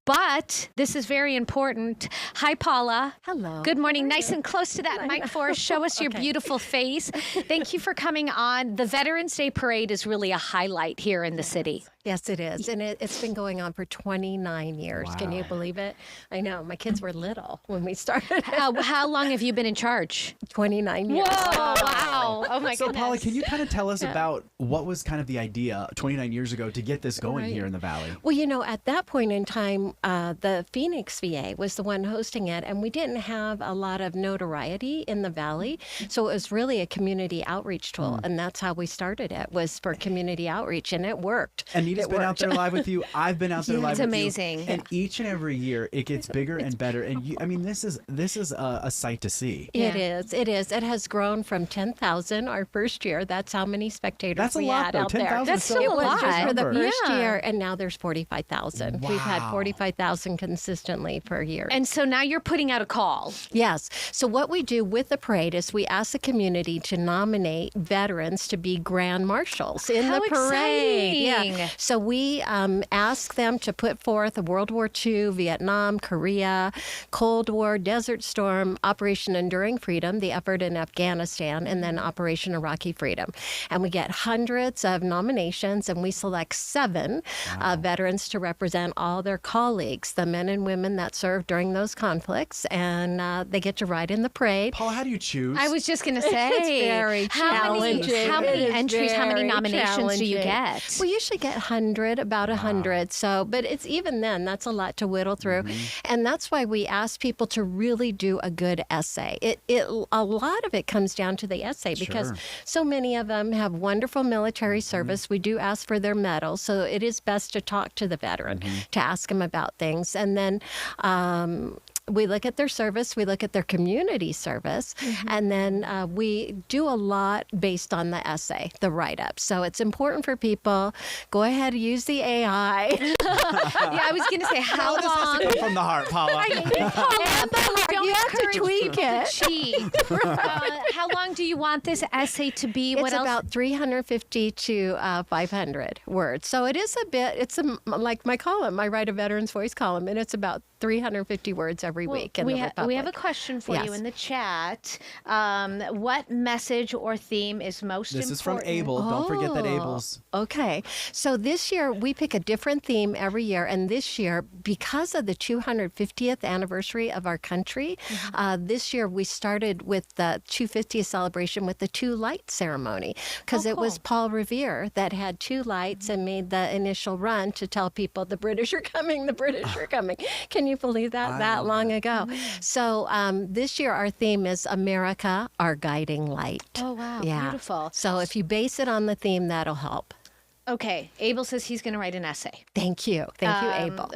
But this is very important. Hi, Paula. Hello. Good morning. Nice and close to that mic for us. Show us your beautiful face. Thank you for coming on. The Veterans Day Parade is really a highlight here in the city. Yes, it is. And it's been going on for 29 years. Can you believe it? I know. My kids were little when we started. How long have you been in charge? 29 years. Whoa, wow. Oh, my So, goodness. Paula, can you kind of tell us about what was kind of the idea 29 years ago to get this going Right. here in the Valley? Well, you know, at that point in time, the Phoenix VA was the one hosting it, and we didn't have a lot of notoriety in the Valley. So it was really a community outreach tool, and that's how we started it, was for community outreach, and it worked. Anita's been out there live with you. I've been out there live It's with amazing. you. And each and every year, it gets bigger and better. And you, I mean, this is a sight to see. It is. It is. It has grown from 10,000 our first year. That's how many spectators That's a we lot, had though. out there. 10,000 is still That's a still a It was just lot. for the number. first Yeah. year, and now there's 45,000. We've had Wow. 45,000 consistently per year. And so now you're putting out a call. Yes. So what we do with the parade is we ask the community to nominate veterans to be grand marshals in How the parade. exciting. Yeah. So we ask them to put forth a World War II, Vietnam, Korea, Cold War, Desert Storm, Operation Enduring Freedom, the effort in Afghanistan, and then Operation Iraqi Freedom. And we get hundreds of nominations, and we select 7 veterans to represent all their colleagues, the men and women that served during those conflicts, and they get to ride in the parade. Paula, how do you choose? I was just going to say, It's very challenging. how many It is entries, how many very nominations do you challenging. get? We usually get 100, about 100. So, but it's even then, that's a lot to whittle through. And that's why we ask people to really do a good essay. A lot of it comes down to the essay because Sure. so many of them have wonderful military service. We do ask for their medals. So it is best to talk to the veteran, to ask them about things. And then we look at their service, we look at their community service, and then we do a lot based on the essay, the write-up. So it's important for people, go ahead, use the AI. Yeah, I was going to say, how This has long? to come from the heart, Paula. You have to tweak it. Cheat. How long do you want this essay to be? It's What else? about 350 to 500 words. So it is a bit, like my column, my Write a Veteran's Voice column, and it's about 350 words every week in the Republic. We have a question for you Yes. in the chat. What message or theme is most important? This is from Abel. Don't forget that Abel's. Okay. So this year, we pick a different theme every year. And this year, because of the 250th anniversary of our country, this year we started with the 250th celebration with the 2 light ceremony. Because it was Paul Revere that had 2 lights and made the initial run to tell people the British are coming, the British are coming. Can you believe that? That long ago. So this year, our theme is America, Our Guiding Light. Oh, wow. Yeah. Beautiful. So if you base it on the theme, that'll help. Okay. Abel says he's going to write an essay. Thank you. Thank you, Abel.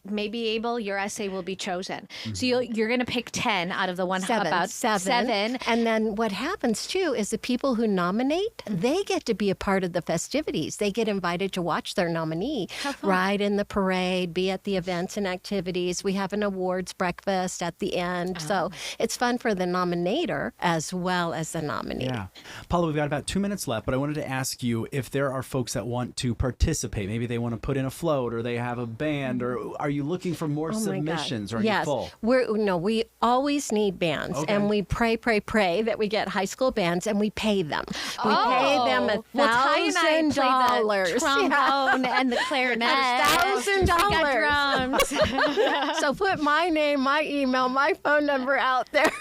Maybe, Abel, your essay will be chosen. So you're going to pick 10 out of the one Seven. about 7. And then what happens, too, is the people who nominate, they get to be a part of the festivities. They get invited to watch their nominee ride in the parade, be at the events and activities. We have an awards breakfast at the end. So it's fun for the nominator as well as the nominee. Yeah. Paula, we've got about 2 minutes left, but I wanted to ask you if there are folks that want to participate. Maybe they want to put in a float or they have a band, or are you looking for more submissions? Or are you full? We always need bands, and we pray that we get high school bands, and we pay them. We pay them $1,000. The trombone and the clarinet. $1,000. So put my name, my email, my phone number out there.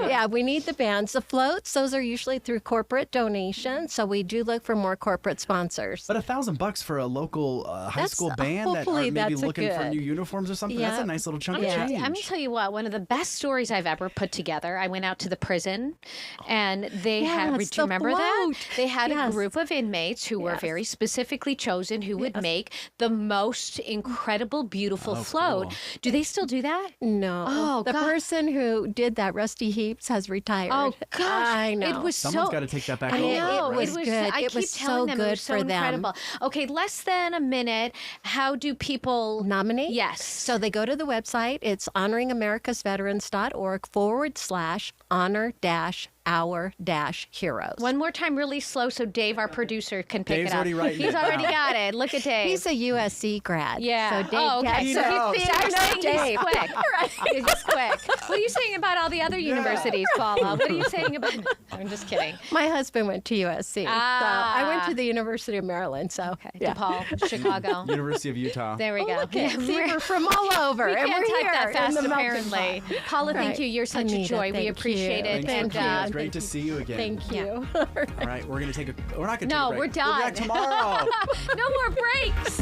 Yeah, we need the bands. The floats, those are usually through corporate donations. So we do look for more corporate sponsors. But $1,000 for a local high school band that are maybe looking for new uniforms or something, that's a nice little chunk of change. I'm going to tell you what, one of the best stories I've ever put together, I went out to the prison and they had, do you remember that? They had a group of inmates who were very specifically chosen who would make the most incredible, beautiful float. Cool. Do they still do that? No. Oh, the person who did that, Rusty Heaps, has retired. Oh, gosh. I know. It was Someone's got to take that back over. It was good. I keep telling them it was so incredible. Okay, less than a minute. How do people nominate? Yes. So they go to the website. It's honoringamericasveterans.org/honor-our-heroes. One more time, really slow, so Dave, our producer, can pick Dave's it up. already writing He's it already down. got it. Look at Dave. He's a USC grad. Yeah. So Dave okay. So he's Dave. quick. He's just quick. What are you saying about all the other universities, Paula? What are you saying about? I'm just kidding. My husband went to USC. So I went to the University of Maryland. So DePaul, Chicago. University of Utah. There we go. See, we're from all over. We and can't we're type here that fast, in the apparently. Paula, thank you. You're such a joy. We appreciate it. Thanks for being. It's great to see you again. Thank you. All right, we're going to take a. We're not going to take a break. No, we're done. We'll be back tomorrow. No more breaks.